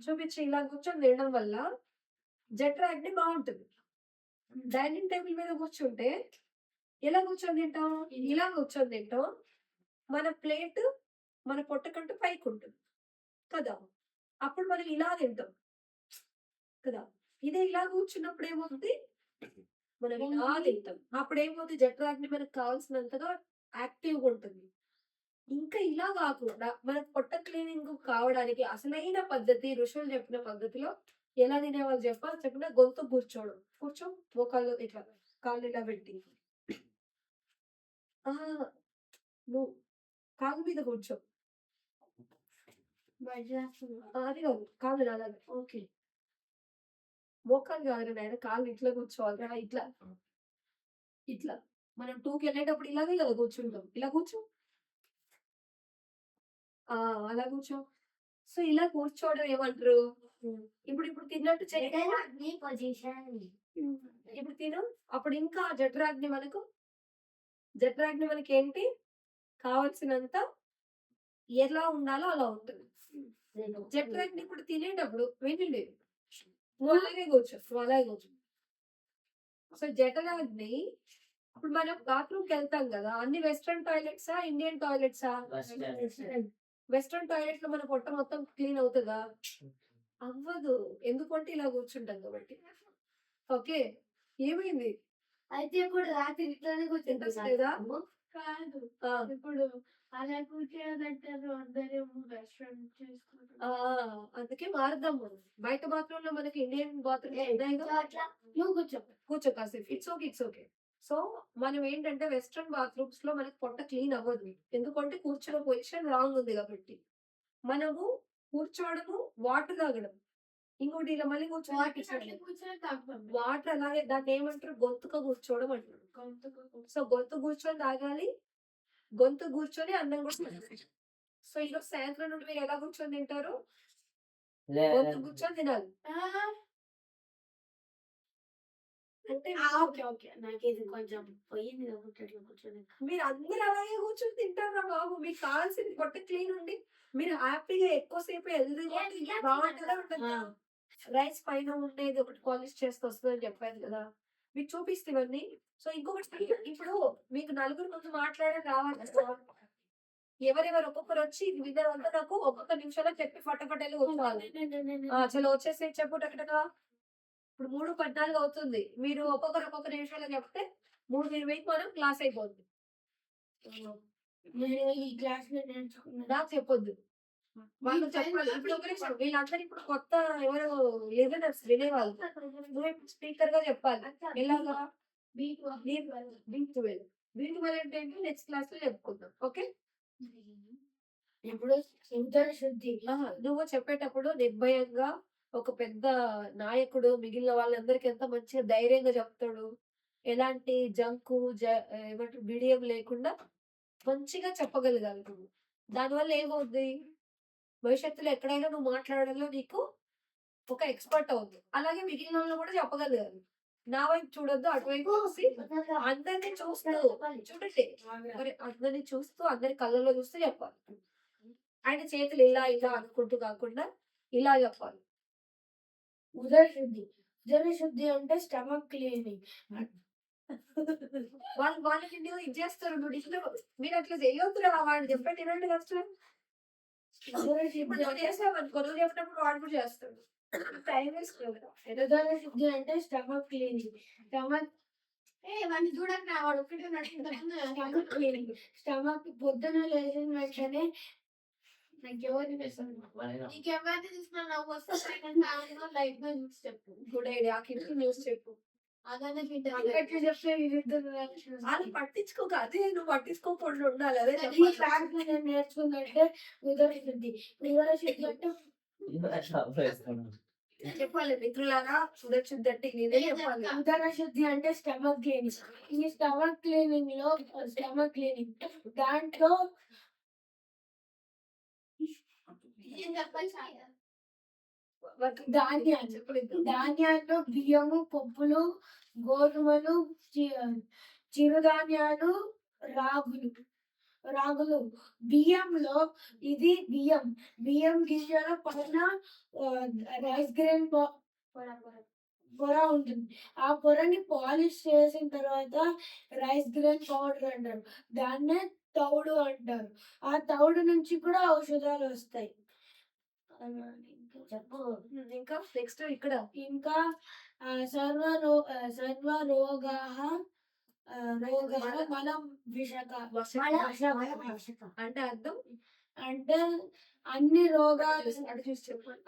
చూపించి ఇలా కూర్చొని తినడం వల్ల జఠరాగ్ని బాగుంటుంది. డైనింగ్ టేబుల్ మీద కూర్చుంటే ఎలా కూర్చొని తింటాం? ఇలా కూర్చొని తింటాం. మన ప్లేట్ మన పొట్ట కంటే పైకి ఉంటుంది కదా, అప్పుడు మనం ఇలా తింటాం కదా. ఇదే ఇలా కూర్చున్నప్పుడు ఏమవుతుంది? మనం ఇలా తింటాం. అప్పుడు ఏమవుతుంది? జఠరాగ్ని మనకు కావాల్సినంతగా యాక్టివ్గా ఉంటుంది. ఇంకా ఇలా కాకుండా మనకు పొట్ట క్లీనింగ్ కావడానికి అసలైన పద్ధతి ఋషులు చెప్పిన పద్ధతిలో ఎలా తినేవాళ్ళు చెప్పిన గొంతు కూర్చోవడం. కూర్చో, మోకాళ్ళు ఇట్లా కాళ్ళు ఇలా పెట్టి, నువ్వు కాళ్ళ మీద కూర్చో. అది కాదు, కాళ్ళు అలాగే. ఓకే. మోకాలు కాదు నాయన, కాళ్ళు ఇట్లా కూర్చోవాలి. ఇట్లా ఇట్లా మనం 2కి వెళ్ళేటప్పుడు ఇలాగే కదా కూర్చుంటాం. ఇలా కూర్చో, అలా కూర్చో. సో ఇలా కూర్చోవడం ఏమంటారు? ఇప్పుడు తిన్నట్టు చేయాలి. ఇప్పుడు తిను. అప్పుడు ఇంకా జఠరాగ్ని మనకి ఏంటి కావాల్సినంత ఎలా ఉండాలో అలా ఉంటుంది. జఠరాగ్ని ఇప్పుడు తినేటప్పుడు వినండి, నువ్వు అలాగే కూర్చో, నువ్వు అలాగే కూర్చో. సో జఠరాగ్ని ఇప్పుడు మనం బాత్రూమ్కి వెళ్తాం కదా, అన్ని వెస్ట్రన్ టాయిలెట్సా ఇండియన్ టాయిలెట్సా? వెస్ట్రన్ టాయిలెట్ లో మన పొట్ట మొత్తం క్లీన్ అవుతుందా? అవ్వదు. ఎందుకంటే ఇలా కూర్చుంటాం కాబట్టి. ఓకే, ఏమైంది? అయితే ఇప్పుడు రాత్రి ఇట్లానే Interest లేదా? కూర్చుంటాము. కాదు ఆ, ఇప్పుడు అలా కూర్చోదంటారు అందరూ రెస్టారెంట్ చేసుకుంటారు. అందుకే మారుద్దాం మనం. బయట బాత్రూమ్ లో మనకి ఇండియన్ బాత్రూమ్ అట్లా నువ్వు కూర్చో. కూర్చో కాసేపు. It's okay, it's okay. So మనం ఏంటంటే వెస్ట్రన్ బాత్రూమ్స్ లో మనకి పొట్ట క్లీన్ అవ్వదు, ఎందుకంటే కూర్చున్న పొజిషన్ రాంగ్ ఉంది కాబట్టి. మనము కూర్చోవడము, వాటర్ తాగడం, ఇంకోటి ఇలా మళ్ళీ అట్లా కూర్చొని తాగుతాం. వాటర్ అలాగే, దాన్ని ఏమంటారు, గొంతుక కూర్చోవడం అంటారు. సో గొంతు కూర్చొని తాగాలి, గొంతు కూర్చొని అన్నం కూడా తినాలి. సో ఈరోజు సాయంత్రం నుండి మీరు ఎలా కూర్చొని తింటారు? గొంతు కూర్చొని తినాలి. అంటే ఓకే ఓకే, నాకు ఇది కొంచెం పోయింది కాబట్టి అట్లా కూర్చొని. మీరు అందరు అలాగే కూర్చొని తింటారా బాబు? మీకు కావాల్సింది పొట్ట క్లీన్ ఉండి మీరు హ్యాపీగా ఎక్కువసేపు హెల్దీగా బాగుంటుందా ఉండదా? రైస్ పైన ఉండేది ఒకటి పాలిష్ చేస్తే వస్తుందని చెప్పాను కదా, మీకు చూపిస్తే ఇవన్నీ. సో ఇంకొకటి, ఇప్పుడు మీకు నలుగురు ముందు మాట్లాడే రావాలి కదా, ఎవరెవరు ఒక్కొక్కరు వచ్చి ఇది విన్నారంతా నాకు ఒక్కొక్క నిమిషంలో చెప్పి ఫటఫటలు కూర్చోవాలి. చలో వచ్చేసి చెప్పు టకటగా. ఇప్పుడు 3:14 అవుతుంది, మీరు ఒక్కొక్కరు ఒక్కొక్క నిమిషంలో చెప్తే 3:20 మనం క్లాస్ అయిపోద్ది. నేను ఈ క్లాస్ లో నేర్చుకున్నా. నాకు చెప్పొద్దు, వాళ్ళు చెప్పాలి. ఇప్పుడు ఒక నిమిషం, వీళ్ళందరూ ఇప్పుడు కొత్త ఎవరు లిజనర్స్ వినేవాళ్ళు, నువ్వు స్పీకర్ గా చెప్పాలి. ఎలాగా? B12 అంటే ఏంటి నెక్స్ట్ క్లాస్ లో చెప్పుకుందాం. ఓకే, ఇప్పుడు ఉదర శుద్ధి. నువ్వు చెప్పేటప్పుడు నిర్భయంగా, ఒక పెద్ద నాయకుడు మిగిలిన వాళ్ళందరికి ఎంత మంచిగా ధైర్యంగా చెప్తాడు, ఎలాంటి జంకు ఏమంటారు బిడియం లేకుండా మంచిగా చెప్పగలగాలి నువ్వు. దానివల్ల ఏమవుద్ది, భవిష్యత్తులో ఎక్కడైనా నువ్వు మాట్లాడడంలో నీకు ఒక ఎక్స్పర్ట్ అవుద్ది. అలాగే మిగిలిన వాళ్ళు కూడా చెప్పగలగాలి. నా వైపు చూడొద్దు, అటువైపు చూసి అందరినీ చూస్తూ చూడండి, మరి అందరినీ చూస్తూ అందరి కళ్ళలో చూస్తూ చెప్పాలి. ఆయన చేతులు ఇలా ఇలా అనుకుంటూ కాకుండా ఇలా చెప్పాలి. ఉదర శుద్ధి. ఉదర శుద్ధి అంటే స్టమక్ క్లీనింగ్. వాళ్ళకి నువ్వు ఇది చేస్తారు, నువ్వు మీరు అట్లా చేయొద్దురా, వాడు చెప్పే తినండి కష్టం. ఇప్పుడు నువ్వు చేసావనుకో, నువ్వు చెప్పినప్పుడు వాడు కూడా చేస్తాడు. టైం వేస్ట్ కదా. ఉదర శుద్ధి అంటే స్టమక్ క్లీనింగ్. స్టమక్ వాడిని చూడండి, వాడు ఒక్కటే స్టమక్ క్లీనింగ్. స్టమక్ పొద్దున లేచిన వెంటనే నాకు ఎవరిని నీకెవరిని చూసినా నవ్వు వస్తే లైఫ్ లో చూసి చెప్పు. గుడ్ ఐడియా, న్యూస్ చెప్పు. అదనే ఎట్లా చెప్తే వీరిద్దరు వాళ్ళు పట్టించుకోక, అదే నువ్వు పట్టించుకోకుండా ఉండాలి. అదే ఈ చెప్పాలి. క్లాస్ లో నేను నేర్చుకుందంటే ఉదర శుద్ధి. ఉదర శుద్ధి అంటే చెప్పాలి మిత్రులారా, సుదర్శుద్ధి అంటే ఇదే చెప్పాలి. ఉదర శుద్ధి అంటే స్టమక్ క్లీనింగ్. ఈ స్టమక్ క్లీనింగ్ లో స్టమక్ క్లీనింగ్ దాంట్లో ధాన్యాలు ధాన్యాల్లో బియ్యము, పప్పులు, గోధుమలు, చిరుధాన్యాలు, రాగులు. బియ్యంలో ఇది బియ్యం గింజల పైన రైస్ గ్రెయిన్ పొర ఉంటుంది. ఆ పొరని పాలిష్ చేసిన తర్వాత రైస్ గ్రెయిన్ పౌడర్ అంటారు, దాన్నే తౌడు అంటారు. ఆ తౌడు నుంచి కూడా ఔషధాలు వస్తాయి. చెప్పు ఇంకా నెక్స్ట్ ఇక్కడ ఇంకా సర్వ రోగాః మలం విషక. అంటే అర్థం అంటే అన్ని రోగాలు అటు చూసి చెప్పండి.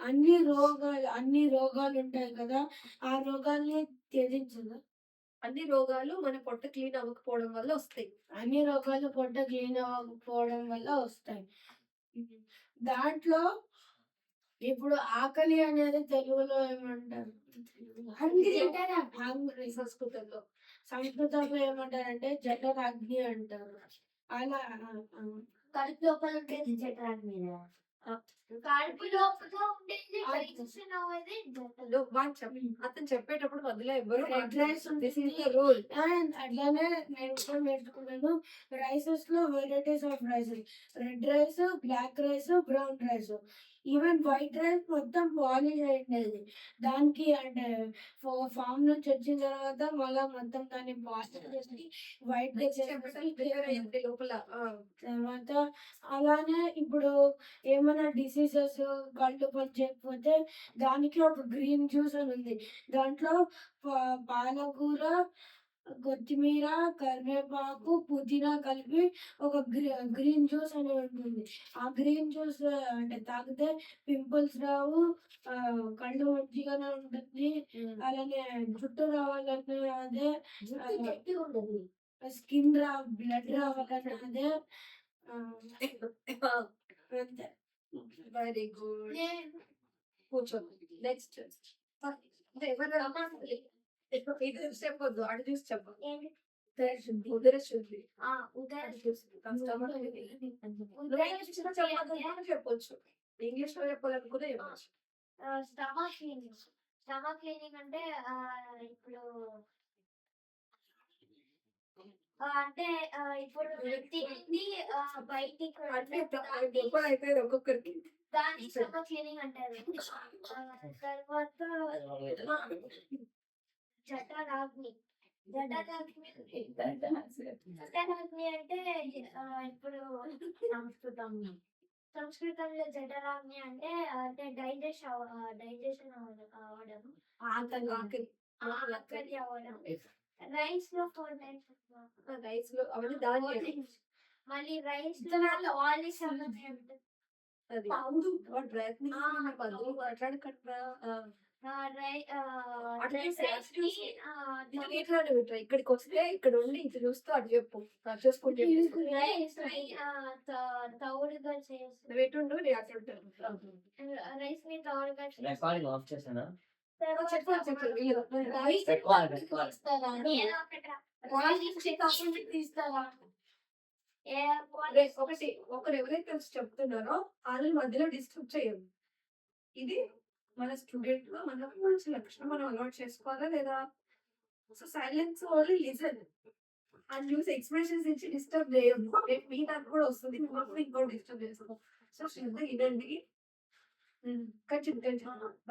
అన్ని రోగాలు ఉంటాయి కదా, ఆ రోగాల్ని త్యజించదు. అన్ని రోగాలు మన పొట్ట క్లీన్ అవ్వకపోవడం వల్ల వస్తాయి. అన్ని రోగాలు పొట్ట క్లీన్ అవ్వకపోవడం వల్ల వస్తాయి. దాంట్లో ఇప్పుడు ఆకలి అనేది తెలుగులో ఏమంటారు? హంగ్రీ. సంస్కృతంలో ఏమంటారంటే జఠరాగ్ని అంటారు. అలా కడుపు లోపల ఉండేది జఠరాగ్ని. కడుపు లోపల ఉండేది అతను చెప్పేటప్పుడు మధ్యలో ఎవరు రెడ్ రైస్ రూల్. అట్లానే నేను కూడా నేర్చుకున్నాను. రైసెస్ లో varieties of rices, red rice, black rice, brown rice. Even white rice మొత్తం పాలిష్ అయింది. దానికి అంటే ఫామ్ నుంచి వచ్చిన తర్వాత మళ్ళా మొత్తం దాన్ని పాలిష్ చేసి వైట్ లోపల తర్వాత అలానే ఇప్పుడు ఏమైనా డిసీజెస్ కళ్ళు పని చేయకపోతే దానికి ఒక గ్రీన్ జ్యూస్ అని ఉంది. దాంట్లో పాలకూర, కొత్తిమీర, కరివేపాకు, పుదీనా కలిపి ఒక గ్రీన్ జ్యూస్ అని ఉంటుంది. ఆ గ్రీన్ జ్యూస్ అంటే తాగితే పింపుల్స్ రావు, కళ్ళు మంచిగానే ఉంటుంది. అలానే జుట్టు రావాలన్నా అదే, గట్టిగా ఉండదు. స్కిన్ బ్లడ్ రావాలన్నా అదే. అంతే. Very good. కూర్చోండి. నెక్స్ట్ ఇది చెప్పొద్దు, అటు చూసి చెప్పు. ఏంటి? ఉదర శుద్ధి. ఉదర చెప్పొచ్చు, ఇంగ్లీష్ లో చెప్పాలనుకునే చెప్పచ్చు. Stomach cleaning. స్టమక్ క్లీనింగ్ అంటే ఇప్పుడు అంటే ఇప్పుడు తిండి బయటికి అయితే ఒక్కొక్కరికి దాన్ని స్టమక్ క్లీనింగ్ అంటారు. తర్వాత జఠరాగ్ని. జఠరాగ్ని అంటే ఇప్పుడు సంస్కృతంలో జఠరాగ్ని అంటే డైజెషన్ అవ్వడం, ఆకలి అవ్వడం. రైస్ లో 4 types. రైస్ లో అవన్నీ ధాన్యాలు. మళ్ళీ రైస్ లో పాలిష్ అవ్వడం అది వాడు ప్రయత్నిస్తున్న పద్ధతులు మాట్లాడకుండా ఇక్కడికి వస్తే ఇక్కడ ఉండి ఇటు చూస్తూ అటు చెప్పు, చూసుకుంటే తౌడుగా వెటుండు నేను అటు ఉంటాను. రైస్ ని తౌడుగా రికార్డింగ్ ఆఫ్ చేసానా? తీస్తారా? ఒకటి ఒకరు ఎవరైతే చెప్తున్నారో వాళ్ళ మధ్యలో డిస్టర్బ్ చేయదు. ఇది మన స్టూడెంట్ గా మనకు మంచి లక్షణం, మనం అలవాటు చేసుకోవాలా లేదా? So silence only listen and use expressions ఇచ్చి డిస్టర్బ్ చేయదు. రేపు మీ నాకు కూడా వస్తుంది, ఇంకో డిస్టర్బ్ చేస్తాం. సో శ్రద్ధ ఇదండి.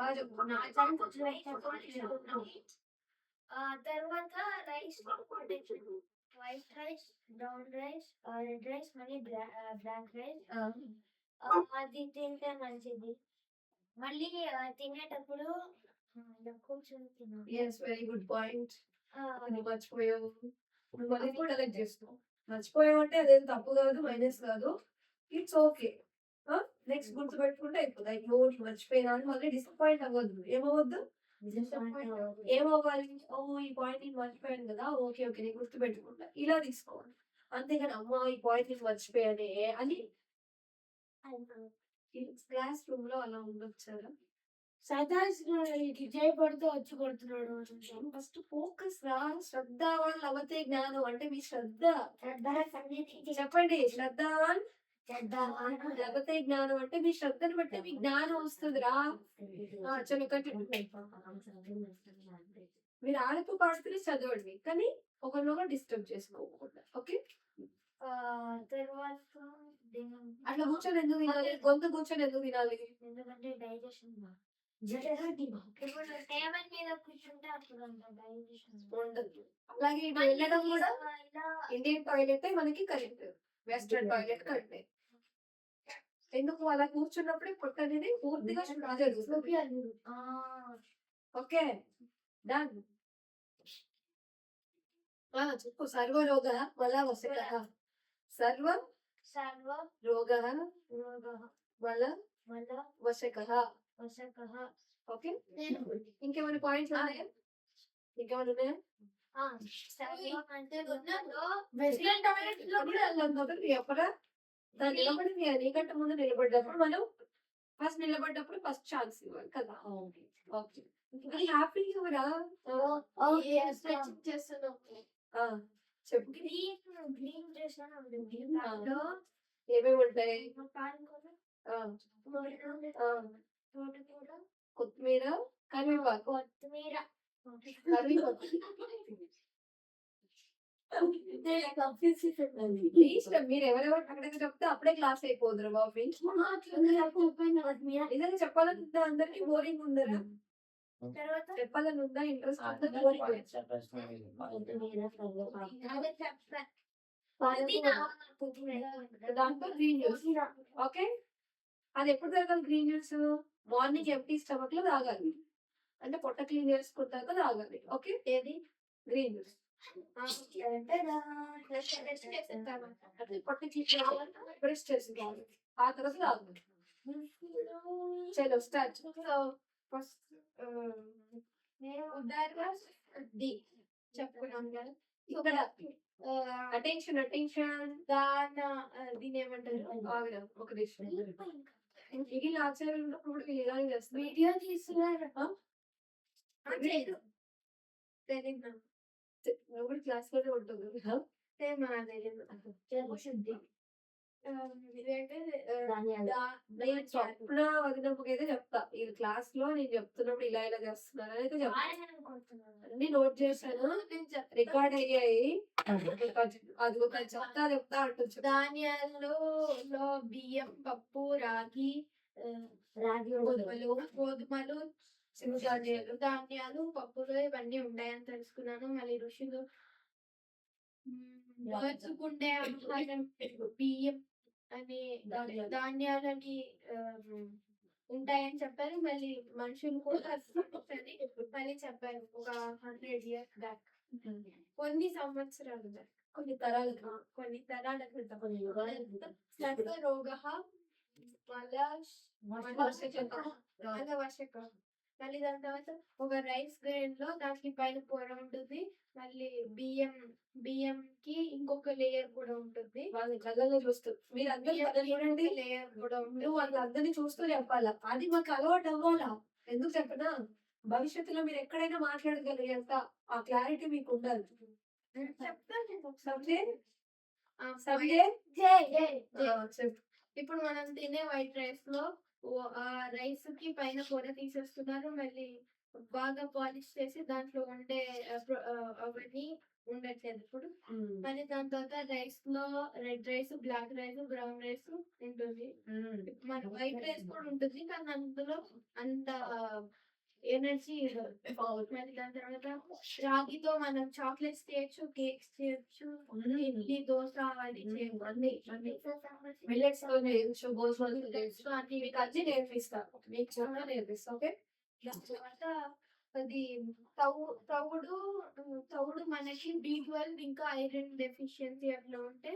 బాగా తర్వాత rice white rice, brown rice, red rice, మళ్ళీ బ్లాక్ రైస్. అది తింటే మంచిది. మళ్ళీ తినేటప్పుడు వెరీ గుడ్ పాయింట్. మర్చిపోయావు, మళ్ళీ కలెక్ట్ చేస్తావు. మర్చిపోయావు అంటే అదేం తప్పు కాదు, మైనస్ కాదు, ఇట్స్ ఓకే. నెక్స్ట్ గుర్తు పెట్టుకుంటే అయిపోతుంది. అయ్యో మర్చిపోయినా అని మళ్ళీ డిసప్పాయింట్ అవ్వద్దు. ఏమవద్దు, ఏమవ్వాలి, ఓ ఈ పాయింట్ నేను మర్చిపోయాను కదా, ఓకే ఓకే నేను గుర్తు పెట్టుకుంటా, ఇలా తీసుకోవాలి. అంతేగాని అమ్మా ఈ పాయింట్ నేను మర్చిపోయానే అని. క్లాస్ రూమ్ లో అలా ఉండొచ్చారా? చేయబడితే వచ్చి కొడుతున్నాడు. ఫస్ట్ ఫోకస్ రా. శ్రద్ధ వాళ్ళు అవతే జ్ఞానం అంటే మీ శ్రద్ధ. చెప్పండి, శ్రద్ధావాన్ లభతే జ్ఞానం అంటే మీ శ్రద్ధను బట్టి మీ జ్ఞానం వస్తుంది రా. చలో మీరు ఆడుతూ పాడుతూనే చదవండి, కానీ ఒకరినొకరు డిస్టర్బ్ చేసుకోకుండా. ఓకే, తర్వాత అట్లా కూర్చొని ఎందుకు తినాలి? గొంతు కూర్చొని ఎందుకు తినాలి? ఎందుకంటే డైజెషన్ ఇప్పుడు టేబుల్ మీద కూర్చుంటే అప్పుడు డైజెషన్ ఉండదు. అలాగే ఇటు వెళ్ళడం కూడా ఇండియన్ టాయిలెట్ మనకి కరెక్ట్, వెస్ట్రన్ టాయిలెట్ కరెక్ట్. ఎందుకు అలా కూర్చున్నప్పుడే పొట్ట అనేది పూర్తిగా జరుగుతుంది. Okay done. చెప్పు. సర్వరోగ మల వశకః. సర్వ రోగ మల వశకః. ఓకే, ఇంకేమైనా పాయింట్స్ ఉన్నాయా? ఇంకేమైనా ఉన్నాయా? వెస్ట్రన్ టాయిలెట్ లో కూడా వెళ్ళదు ఎప్పుడా దాన్ని నిలబడి నీకంటే ముందు నిలబడ్డప్పుడు మనం ఫస్ట్ నిలబడ్డప్పుడు ఫస్ట్ ఛాన్స్ ఇవ్వాలి కదా. ఓకే, హ్యాపీ కూడా చెప్పు. గ్రీన్ చేసాను ఏమేమి ఉంటాయి? కొత్తిమీర, కరివేపాకు. కొత్తిమీర, కరివేపాకు మీ ఇష్టం మీరు ఎవరెవరు అక్కడికి చెప్తే అప్పుడే క్లాస్ అయిపోదురు బాబీ. నిజంగా చెప్పాలంటే అందరికి బోరింగ్ ఉండదు. తర్వాత చెప్పాలని ఉందా ఇంట్రెస్ట్ ఆ, ఉందా ఇంకా బోరింగ్ కొంచెం ప్రశ్న దాంతో గ్రీన్ జ్యూస్. ఓకే, అది ఎప్పుడు తాగాలి green juice? Morning empty stomach లో తాగాలి, అంటే పొట్ట క్లీన్ చేసుకుంటాక తాగాలి. ఓకే, ఏది గ్రీన్ జ్యూస్ అంటే పొట్ట క్లీన్ బ్రష్ చేసుకోవాలి, ఆ తర్వాత తాగాలి. చలో స్టార్ట్. ఫస్ట్ ఉదాహరణ ది చెప్పుకున్నాం కదా ఇక్కడ అటెన్షన్ అటెన్షన్ దీని ఏమంటారు ఆవిడ ఒక నిమిషం. మిగిలిన ఆచార్యులు ఉన్నప్పుడు కూడా వీళ్ళు ఇలాగే చేస్తారు. వీడియో తీస్తున్నారు తెలీదు. నువ్వు కూడా క్లాస్ లోనే ఉంటుంది కదా. చెరుకు శుద్ధి నేను స్వప్న వదినప్పుకైతే చెప్తా, ఈ క్లాస్ లో నేను చెప్తున్నప్పుడు ఇలా ఇలా చేస్తున్నాను అని అయితే చెప్తా. అన్ని నోట్ చేశాను, రికార్డ్ అయ్యాయి. అది ఒక చెప్తా చెప్తా అంటుంది. ధాన్యాల్లో బియ్యం, పప్పు, రాగి, రాగి గోధుమలు, ధాన్యాలు, పప్పులు ఇవన్నీ ఉన్నాయని తెలుసుకున్నాను. మళ్ళీ ఋషులు ఉండే ఆహారం బియ్యం అని ధాన్యాలని ఉంటాయని చెప్పారు. మళ్ళీ మనుషులు కూడా అని మళ్ళీ చెప్పారు ఒక 100 years బ్యాక్, కొన్ని సంవత్సరాలు బ్యాక్, కొన్ని తరాలు కొన్ని తరాల క్రితం. కొన్ని యుగాల క్రితం. రోగ వర్షక. మళ్ళీ దాని తర్వాత ఒక రైస్ గ్రెయిన్ లో దానికి పైన పొర ఉంటుంది. మళ్ళీ బియ్యంకి ఇంకొక లేయర్ కూడా ఉంటుంది. వాళ్ళ కళ్ళలో చూస్తూ మీరు అందరూ చూడండి, లేయర్ కూడా ఉంటుంది. నువ్వు వాళ్ళందరినీ చూస్తూ చెప్పాలా, అది మాకు అలవాటు అవ్వాలా. ఎందుకు చెప్పనా, భవిష్యత్తులో మీరు ఎక్కడైనా మాట్లాడగలిగేంత ఆ క్లారిటీ మీకు ఉండాలి. సమజే సమజే చెప్పు. ఇప్పుడు మనం తినే వైట్ రైస్ లో ఆ రైస్ కి పైన పొర తీసేస్తున్నారు. మళ్ళీ బాగా పాలిష్ చేసి దాంట్లో ఉండే అవన్నీ ఉండట్లేదు ఇప్పుడు. మళ్ళీ దాని తర్వాత రైస్ లో red rice, black rice, brown rice ఉంటుంది. మన వైట్ రైస్ కూడా ఉంటుంది, కానీ అందులో అంత ఎనర్జీ. మళ్ళీ దాని తర్వాత రాగితో మనం చాక్లెట్స్ చేయొచ్చు, కేక్స్ చేయొచ్చు, ఇడ్లీ, దోశ అది మిల్లెట్స్ తో చేయొచ్చు, గోధుమలతో చేయొచ్చు. మీకు అన్ని నేర్పిస్తా, మీకు చాలా నేర్పిస్తా. ఓకే, దాని తర్వాత అది తవుడు మనకి B12 ఇంకా ఐరన్ డెఫిషియన్సీ అట్లా ఉంటే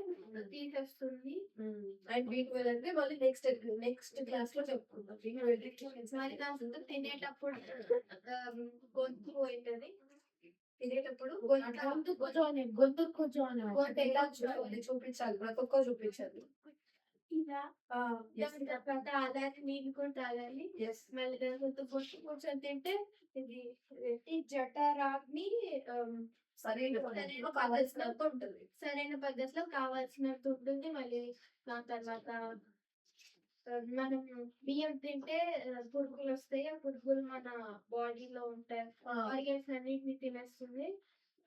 తీసేస్తుంది. అండ్ B12 అంటే మళ్ళీ నెక్స్ట్ క్లాస్ లో చెప్పుకుంటాం. మరి దాంతో తినేటప్పుడు గొంతు పోయింటది. తినేటప్పుడు గొంతు కూర్చోని గొంతు ఎలా చూపించాలి, ప్రతి ఒక్కరు చూపించాలి. ఇలా దాని తర్వాత అలాగే నీళ్ళు కూడా తాగాలి. మళ్ళీ దాని తర్వాత గొంతు కూర్చొని తింటే ఇది జఠరాగ్ని సరైన కావాల్సినంత ఉంటుంది. సరైన పద్ధతిలో కావాల్సినంత ఉంటుంది. మళ్ళీ దాని తర్వాత మనం బియ్యం తింటే పురుగులు వస్తాయి. ఆ పురుగులు మన బాడీలో ఉంటాయి, ఆర్గన్స్ అన్నిటిని తినేస్తుంది.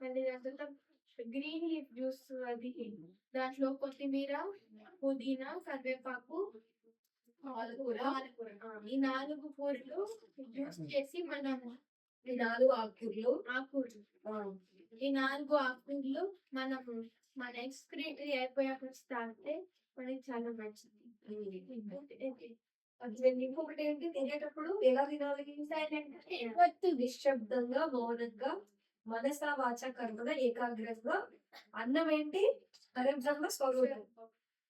మళ్ళీ దాని తర్వాత గ్రీన్ లీఫ్ జ్యూస్, అది దాంట్లో కొత్తిమీర, పుదీనా, కరివేపాకు, పాలకూర, ఈ 4 కూరలు జ్యూస్ చేసి మనం ఈ 4 ఆకుకూరలు ఈ 4 ఆకుకూరలు మనం మన ఎక్స్క్రీటరీ అయిపోయాక తాగితే మనకి చాలా మంచిది. ఇంకొకటి ఏంటి, తినేటప్పుడు ఎలా తినాలి? నిశ్శబ్దంగా, మౌనంగా, మనసా వాచ కర్మగా, ఏకాగ్రంగా. అన్నం ఏంటి, పరబ్రహ్మ స్వరూపం.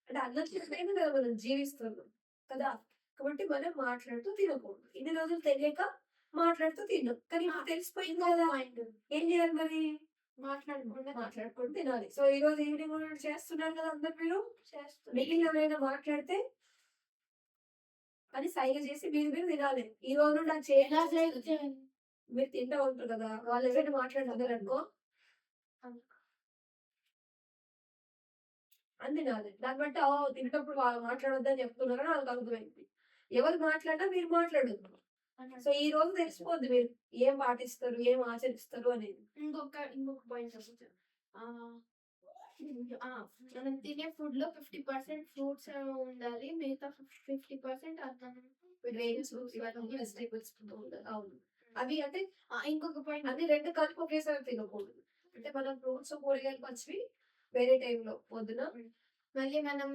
అంటే అన్నం తింటేనే కదా మనం జీవిస్తున్నాం కదా. కాబట్టి మనం మాట్లాడుతూ తినకూడదు. ఇన్ని రోజులు తెలియక మాట్లాడుతూ తిన్నాం, కానీ ఇప్పుడు తెలిసిపోయింది కదా. ఏం చేయాలి మరి, మాట్లాడుకుంటూ తినాలి. సో ఈ రోజు ఈవినింగ్ కూడా చేస్తున్నారు కదా అందరు, మీరు మిగిలిన ఎవరైనా మాట్లాడితే అని సైగ చేసి మీరు తినాలి. ఈ రోజు నుండి అది చేయాలి. మీరు తింటా ఉంటారు కదా, వాళ్ళు ఎవరైనా మాట్లాడుతున్నారు అనుకో అని తినాలి. దాన్ని బట్టి తింటప్పుడు వాళ్ళు మాట్లాడొద్దని చెప్తున్నారని వాళ్ళకి అర్థమైంది. ఎవరు మాట్లాడినా మీరు మాట్లాడొద్దు. సో ఈ రోజు తెలిసిపోద్ది మీరు ఏం పాటిస్తారు, ఏం ఆచరిస్తారు అనేది. ఇంకొక పాయింట్ మనం తినే ఫుడ్ లో 50% ఫ్రూట్స్ ఉండాలి, మిగతా 50% అన్నం గ్రెయిన్స్ ఇవన్నీ వెజిటేబుల్స్ అవును. అవి అంటే ఇంకొక పాయింట్ అన్ని రెండు కలిపి ఒకేసారి తినకూడదు. అంటే మనం ఫ్రూట్స్ కూరగాయలు మంచివి వేరే టైంలో పొద్దున మళ్ళీ మనం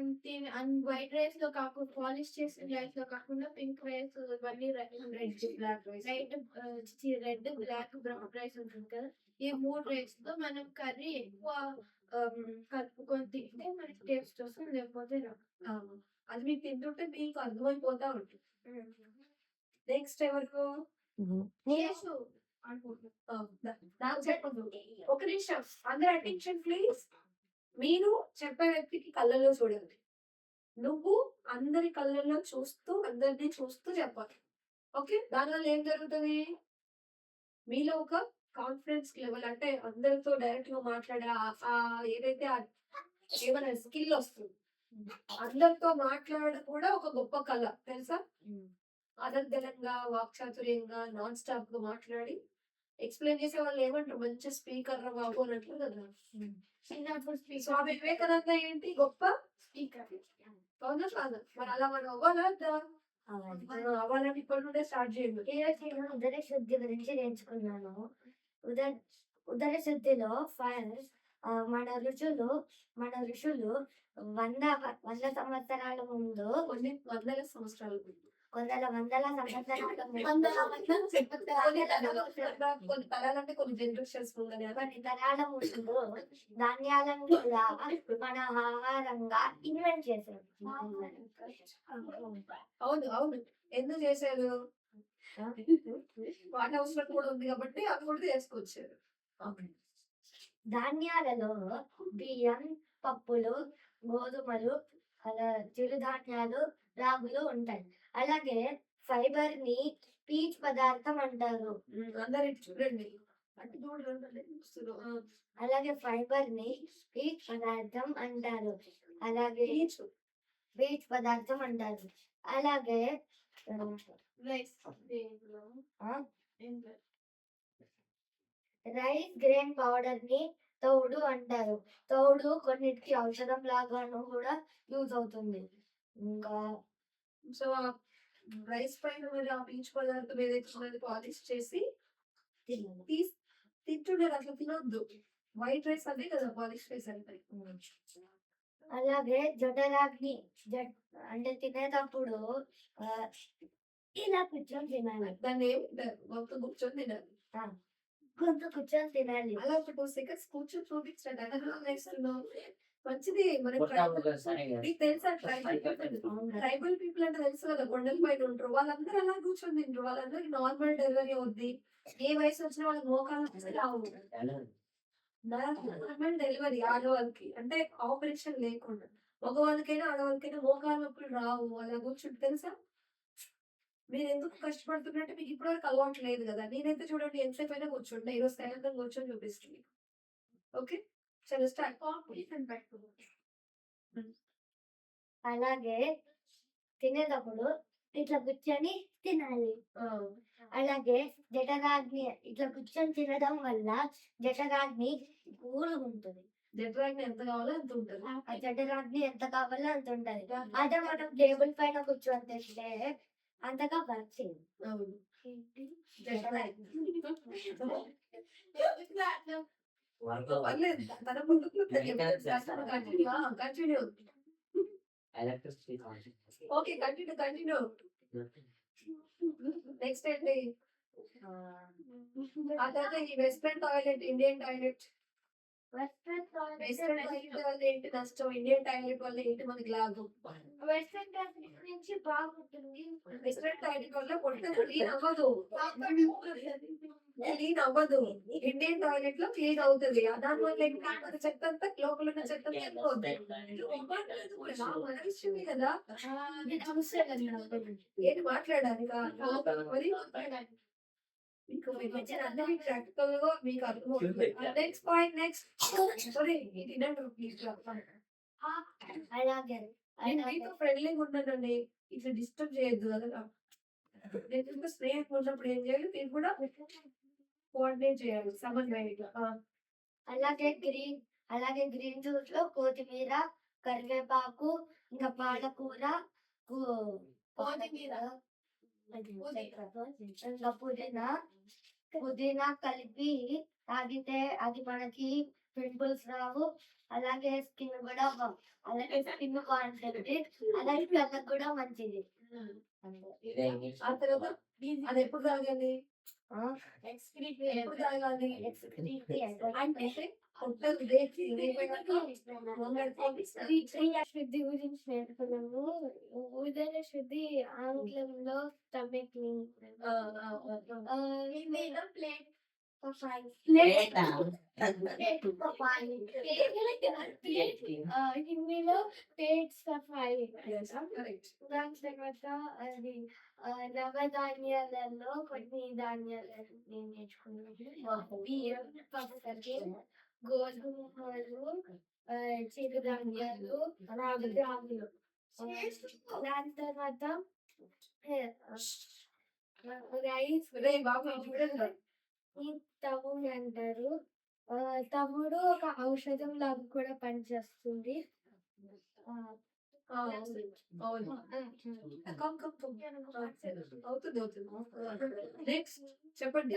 వైట్ రైస్ లో కాకుండా పాలిష్ చేసిన రైస్ లో కాకుండా పింక్ రైస్ ఇవన్నీ black rice red black brown rice ఉంటుంది కదా, ఈ 3 రైస్ తో మనం కర్రీ ఎక్కువ కలుపుకొని తింటే మనకి టేస్ట్ వస్తుంది, లేకపోతే రాదు. అది మీకు తింటుంటే మీకు అర్థమైపోతా ఉంటుంది. నెక్స్ట్ ఎవరికి చేసు నాకు చెప్పదు. ఒక నిమిషం అందరు అటెన్షన్ ప్లీజ్. మీరు చెప్పే వ్యక్తికి కళ్ళల్లో చూడండి. నువ్వు అందరి కళ్ళల్లో చూస్తూ అందరినీ చూస్తూ చెప్పాలి. ఓకే, దానివల్ల ఏం జరుగుతుంది? మీలో ఒక కాన్ఫిడెన్స్ లెవెల్, అంటే అందరితో డైరెక్ట్ గా మాట్లాడే ఏదైతే ఏమైనా స్కిల్ వస్తుంది. అందరితో మాట్లాడడం కూడా ఒక గొప్ప కళ తెలుసా? అనర్గళంగా వాక్చాతుర్యంగా నాన్ స్టాప్ గా మాట్లాడి ఎక్స్ప్లెయిన్ చేసే వాళ్ళు ఏమంటారు, మంచి స్పీకర్ బాబు అని అంటారు కదా. చిన్నప్పుడు స్వామి వివేకానంద ఏంటి గొప్ప స్పీకర్. అవునా కాదా? మరి అలా మనం అవ్వాలా వద్దా? అవ్వాలని ఇప్పటి నుండే స్టార్ట్ చేయండి. ఈరోజు నేను ఉదర శుద్ధి గురించి నేర్చుకున్నాను. ఉదర శుద్ధిలో మన ఋషులు 100 సంవత్సరాల ముందు కొన్ని వందల సంవత్సరాల ముందు కొన్ని తరాలంటే కొన్ని జనరేషన్స్ ముందని కొన్ని తరాల ముందు ధాన్యాలను కూడా మన ఆహారంగా ఇన్వెంట్ చేశారు. అవును అవును ఎందుకు చేశారు? వాటి అవసరం కూడా ఉంది కాబట్టి అవి కూడా చేసుకొచ్చారు. ధాన్యాలలో బియ్యం, పప్పులు, గోధుమలు, చిరుధాన్యాలు, రాగులు ఉంటాయి. అలాగే ఫైబర్ ని పీచ్ పదార్థం అంటారు. అందరికి చూడండి అంటే చూడండి. అలాగే ఫైబర్ ని పీచ్ పదార్థం అంటారు. అలాగే పీచ్ పదార్థం అంటారు. అలాగే రైస్ రైస్ గ్రెయిన్ పౌడర్ ని తౌడు అంటారు. తౌడు కొన్నిటికి ఔషధం లాగాను కూడా యూజ్ అవుతుంది. ఇంకా సో రైస్ పైన మీరు ఆ పీచు పదార్థం ఏదైతే పాలిష్ చేసి తింటున్నారు, అట్లా తినొద్దు. వైట్ రైస్ అదే కదా పాలిష్ రైస్ అంటే. అలాగే జఠరాగ్ని అంటే తినేటప్పుడు ఇలా కూర్చొని తినాలి. దాన్ని మొత్తం కూర్చొని తినాలి. గొంతు కూర్చొని తినాలి. అలా ఒక 2 seconds కూర్చొని చూపించండి. మంచిది. మనకి మీకు తెలుసా ట్రైబల్ పీపుల్ అంటే తెలుసు కదా, కొండల పైన ఉంటారు. వాళ్ళందరూ అలా కూర్చొని తింటారు. వాళ్ళందరికి నార్మల్ డెలివరీ అవుద్ది. ఏ వయసు వచ్చినా వాళ్ళకి మోకాలు రావు. నార్మల్ డెలివరీ ఆడవాళ్ళకి, అంటే ఆపరేషన్ లేకుండా. మగవాళ్ళకైనా ఆడవాళ్ళకైనా మోకాలు నొప్పులు రావు అలా కూర్చుంటే తెలుసా. మీరు ఎందుకు కష్టపడుతున్నట్టు మీకు ఇప్పటివరకు అలవాటు లేదు కదా. నేనైతే చూడండి ఎంతసేపు అయినా కూర్చుంటే ఈరోజు సాయంత్రం కూర్చొని చూపిస్తుంది. ఓకే చలో స్టార్ట్. అలాగే తినేటప్పుడు ఇట్లా కూర్చొని తినాలి. అలాగే జఠరాగ్ని ఇట్లా కూర్చొని తినడం వల్ల జఠరాగ్ని కూలుగుంటుంది. జఠరాగ్ని ఎంత కావాలో అంత ఉంటుంది. ఆ జఠరాగ్ని ఎంత కావాలో అంత ఉంటది. అదే మనం టేబుల్ పైన కూర్చొని తింటే అంతగా వర్క్ చేయదు. అవును పర్లేదు. తన ముందుకు కంటిన్యూ. Okay continue. నెక్స్ట్ ఏంటి? ఆ తర్వాత ఈ western toilet, Indian toilet. Western toilet వల్ల ఏంటి నష్టం? ఇండియన్ టాయిలెట్ వల్ల ఏంటి మనకి లాభం? వెస్ట్రన్ టాయిలెట్ నుంచి బాగుంటుంది. వెస్ట్రన్ టాయిలెట్ వల్ల పొట్ట క్లీన్ అవ్వదు. ఇండియన్ టాయిలెట్ లో క్లీన్ అవుతుంది. దాని వల్ల మన చెత్త అంతా లోపల ఉన్న చెత్త మన విషయమే కదా. ఏంటి మాట్లాడాలి మీకు అన్ని ప్రాక్టికల్ గా మీకు అర్థమవుతుంది. Next point. నెక్స్ట్ అలాగే మీతో ఫ్రెండ్లీగా ఉన్నానండి, ఇట్లా డిస్టర్బ్ చేయొద్దు కదా. నేను స్నేహితులు ఉన్నప్పుడు ఏం చేయాలి, మీరు కూడా కోఆర్డినేట్ చేయాలి సమన్వయంగా. అలాగే గ్రీన్ అలాగే గ్రీన్ జ్యూస్ లో కొత్తిమీర, కరివేపాకు, ఇంకా పాలకూర, కొత్తిమీర. ఇంకా పుదీనా కలిపి తాగితే అది మనకి పింపుల్స్ రావు, అలాగే స్కిన్ కూడా అలాగే స్కిన్ బాగుంటుంది, అలాగే కళ్ళకు కూడా మంచిది. ఇదే ఇంగ్లీష్ ఆ తర్వాత అది ఎప్పుడు తాగాలి? ఎప్పుడు తాగాలి? అంటే పొట్టలు రేచి శుద్ధి గురించి నేర్చుకున్నాము. ఉదయ శుద్ధి ఆంగ్లంలో స్టమక్ హిందీలో ప్లేట్ ప్లేటా? హిందీలో పేట్ సఫాయి. కరెక్ట్. దాని తర్వాత అది నవధాన్యాలలో కొన్ని ధాన్యాలు నేను నేర్చుకున్నాను. బియ్యం, పప్పు, గోధుమలు, చిరుధాన్యాలు, రాగులు. దాని తర్వాత రైస్ రే బాబు చూడండి. ఈ తవుడు అంటారు. తవుడు ఒక ఔషధం లాగా కూడా పనిచేస్తుంది. అవును. అవుతుంది నెక్స్ట్ చెప్పండి.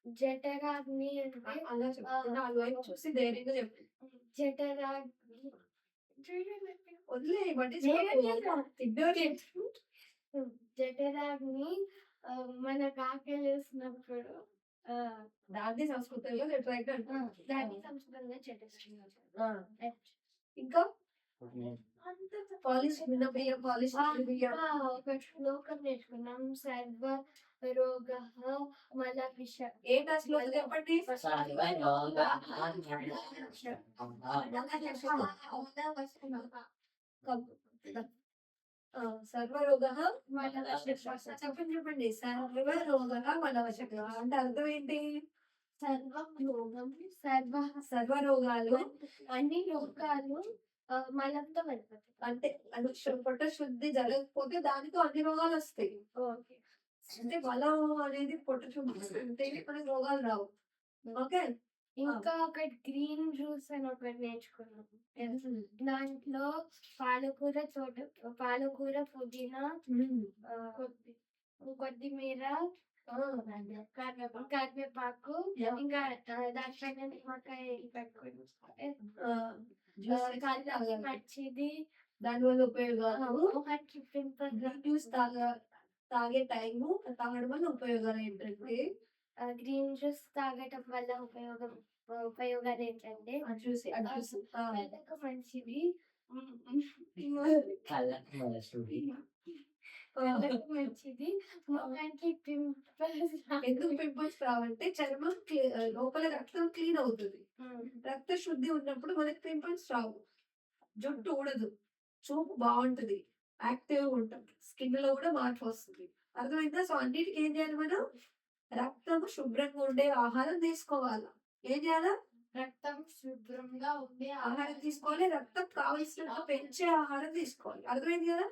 జఠరాగ్ని అంటే అలా చెప్పండి. ఆ వైపు చూసి ధైర్యంగా చెప్పండి. జఠరాగ్ని వదిలే బట్టి జఠరాగ్ని మనకు ఆకలి వేసినప్పుడు దాన్ని సంస్కృతంలో జఠరైట్ అంటారు. దాన్ని సంస్కృతంగా జఠరాగ్ని. ఇంకా పాలిష్ విన్నప్రియ పాలిష్ ఒక శ్లోకం నేర్చుకున్నాం. సర్వ రోగ మల విష. ఏంటి ఆ శ్లోకం చెప్పండి. సర్వరోగ చెప్పండి చెప్పండి. సర్వరోగ మనవశక అంటే అర్థం ఏంటి? సర్వం రోగం సర్వరోగాలు అన్ని రోగాలు మలంతో వెళ్ళిపోతాయి. అంటే పొట్ట శుద్ధి జరగకపోతే దానితో అన్ని రోగాలు వస్తాయి. ఓకే. అంటే బలం అనేది పొట్ట శుద్ధి ఉంటే మనకి రోగాలు రావు. ఓకే. ఇంకా ఒకటి గ్రీన్ జ్యూస్ అని ఒకటి నేర్చుకున్నాం. దాంట్లో పాలకూర, పుదీనా, కొత్తిమీర, కరివేపాకు, ఇంకా దానిపైన నిమ్మకాయ పెట్టుకుని కళ్ళకి మంచిది. దానివల్ల ఉపయోగాలు ఒకటి పింపుల్ జ్యూస్ తాగే టైము తాగడం వల్ల ఉపయోగాలు ఏంటంటే గ్రీన్ జ్యూస్ తాగటం వల్ల ఉపయోగాలు ఏంటంటే చూసి కళ్ళకు మంచిది, కళ్ళకు మంచిది, ముఖానికి పింపుల్స్ ఎందుకు పింపుల్స్ రావంటే చర్మం లోపల రక్తం క్లీన్ అవుతుంది. రక్త శుద్ధి ఉన్నప్పుడు మనకి పింపుల్స్ రావు, జుట్టు ఊడదు, చూపు బాగుంటది, యాక్టివ్ ఉంటాం, స్కిన్ లో కూడా మార్పు వస్తుంది. అర్థమైందా? సో అన్నిటికీ ఏం చేయాలి మనం? రక్తం శుభ్రంగా ఉండే ఆహారం తీసుకోవాలా. ఏం చేయాలా? రక్తం శుభ్రంగా ఉండే ఆహారం తీసుకోవాలి, రక్తం కావలసినంత పెంచే ఆహారం తీసుకోవాలి. అర్థమైంది కదా?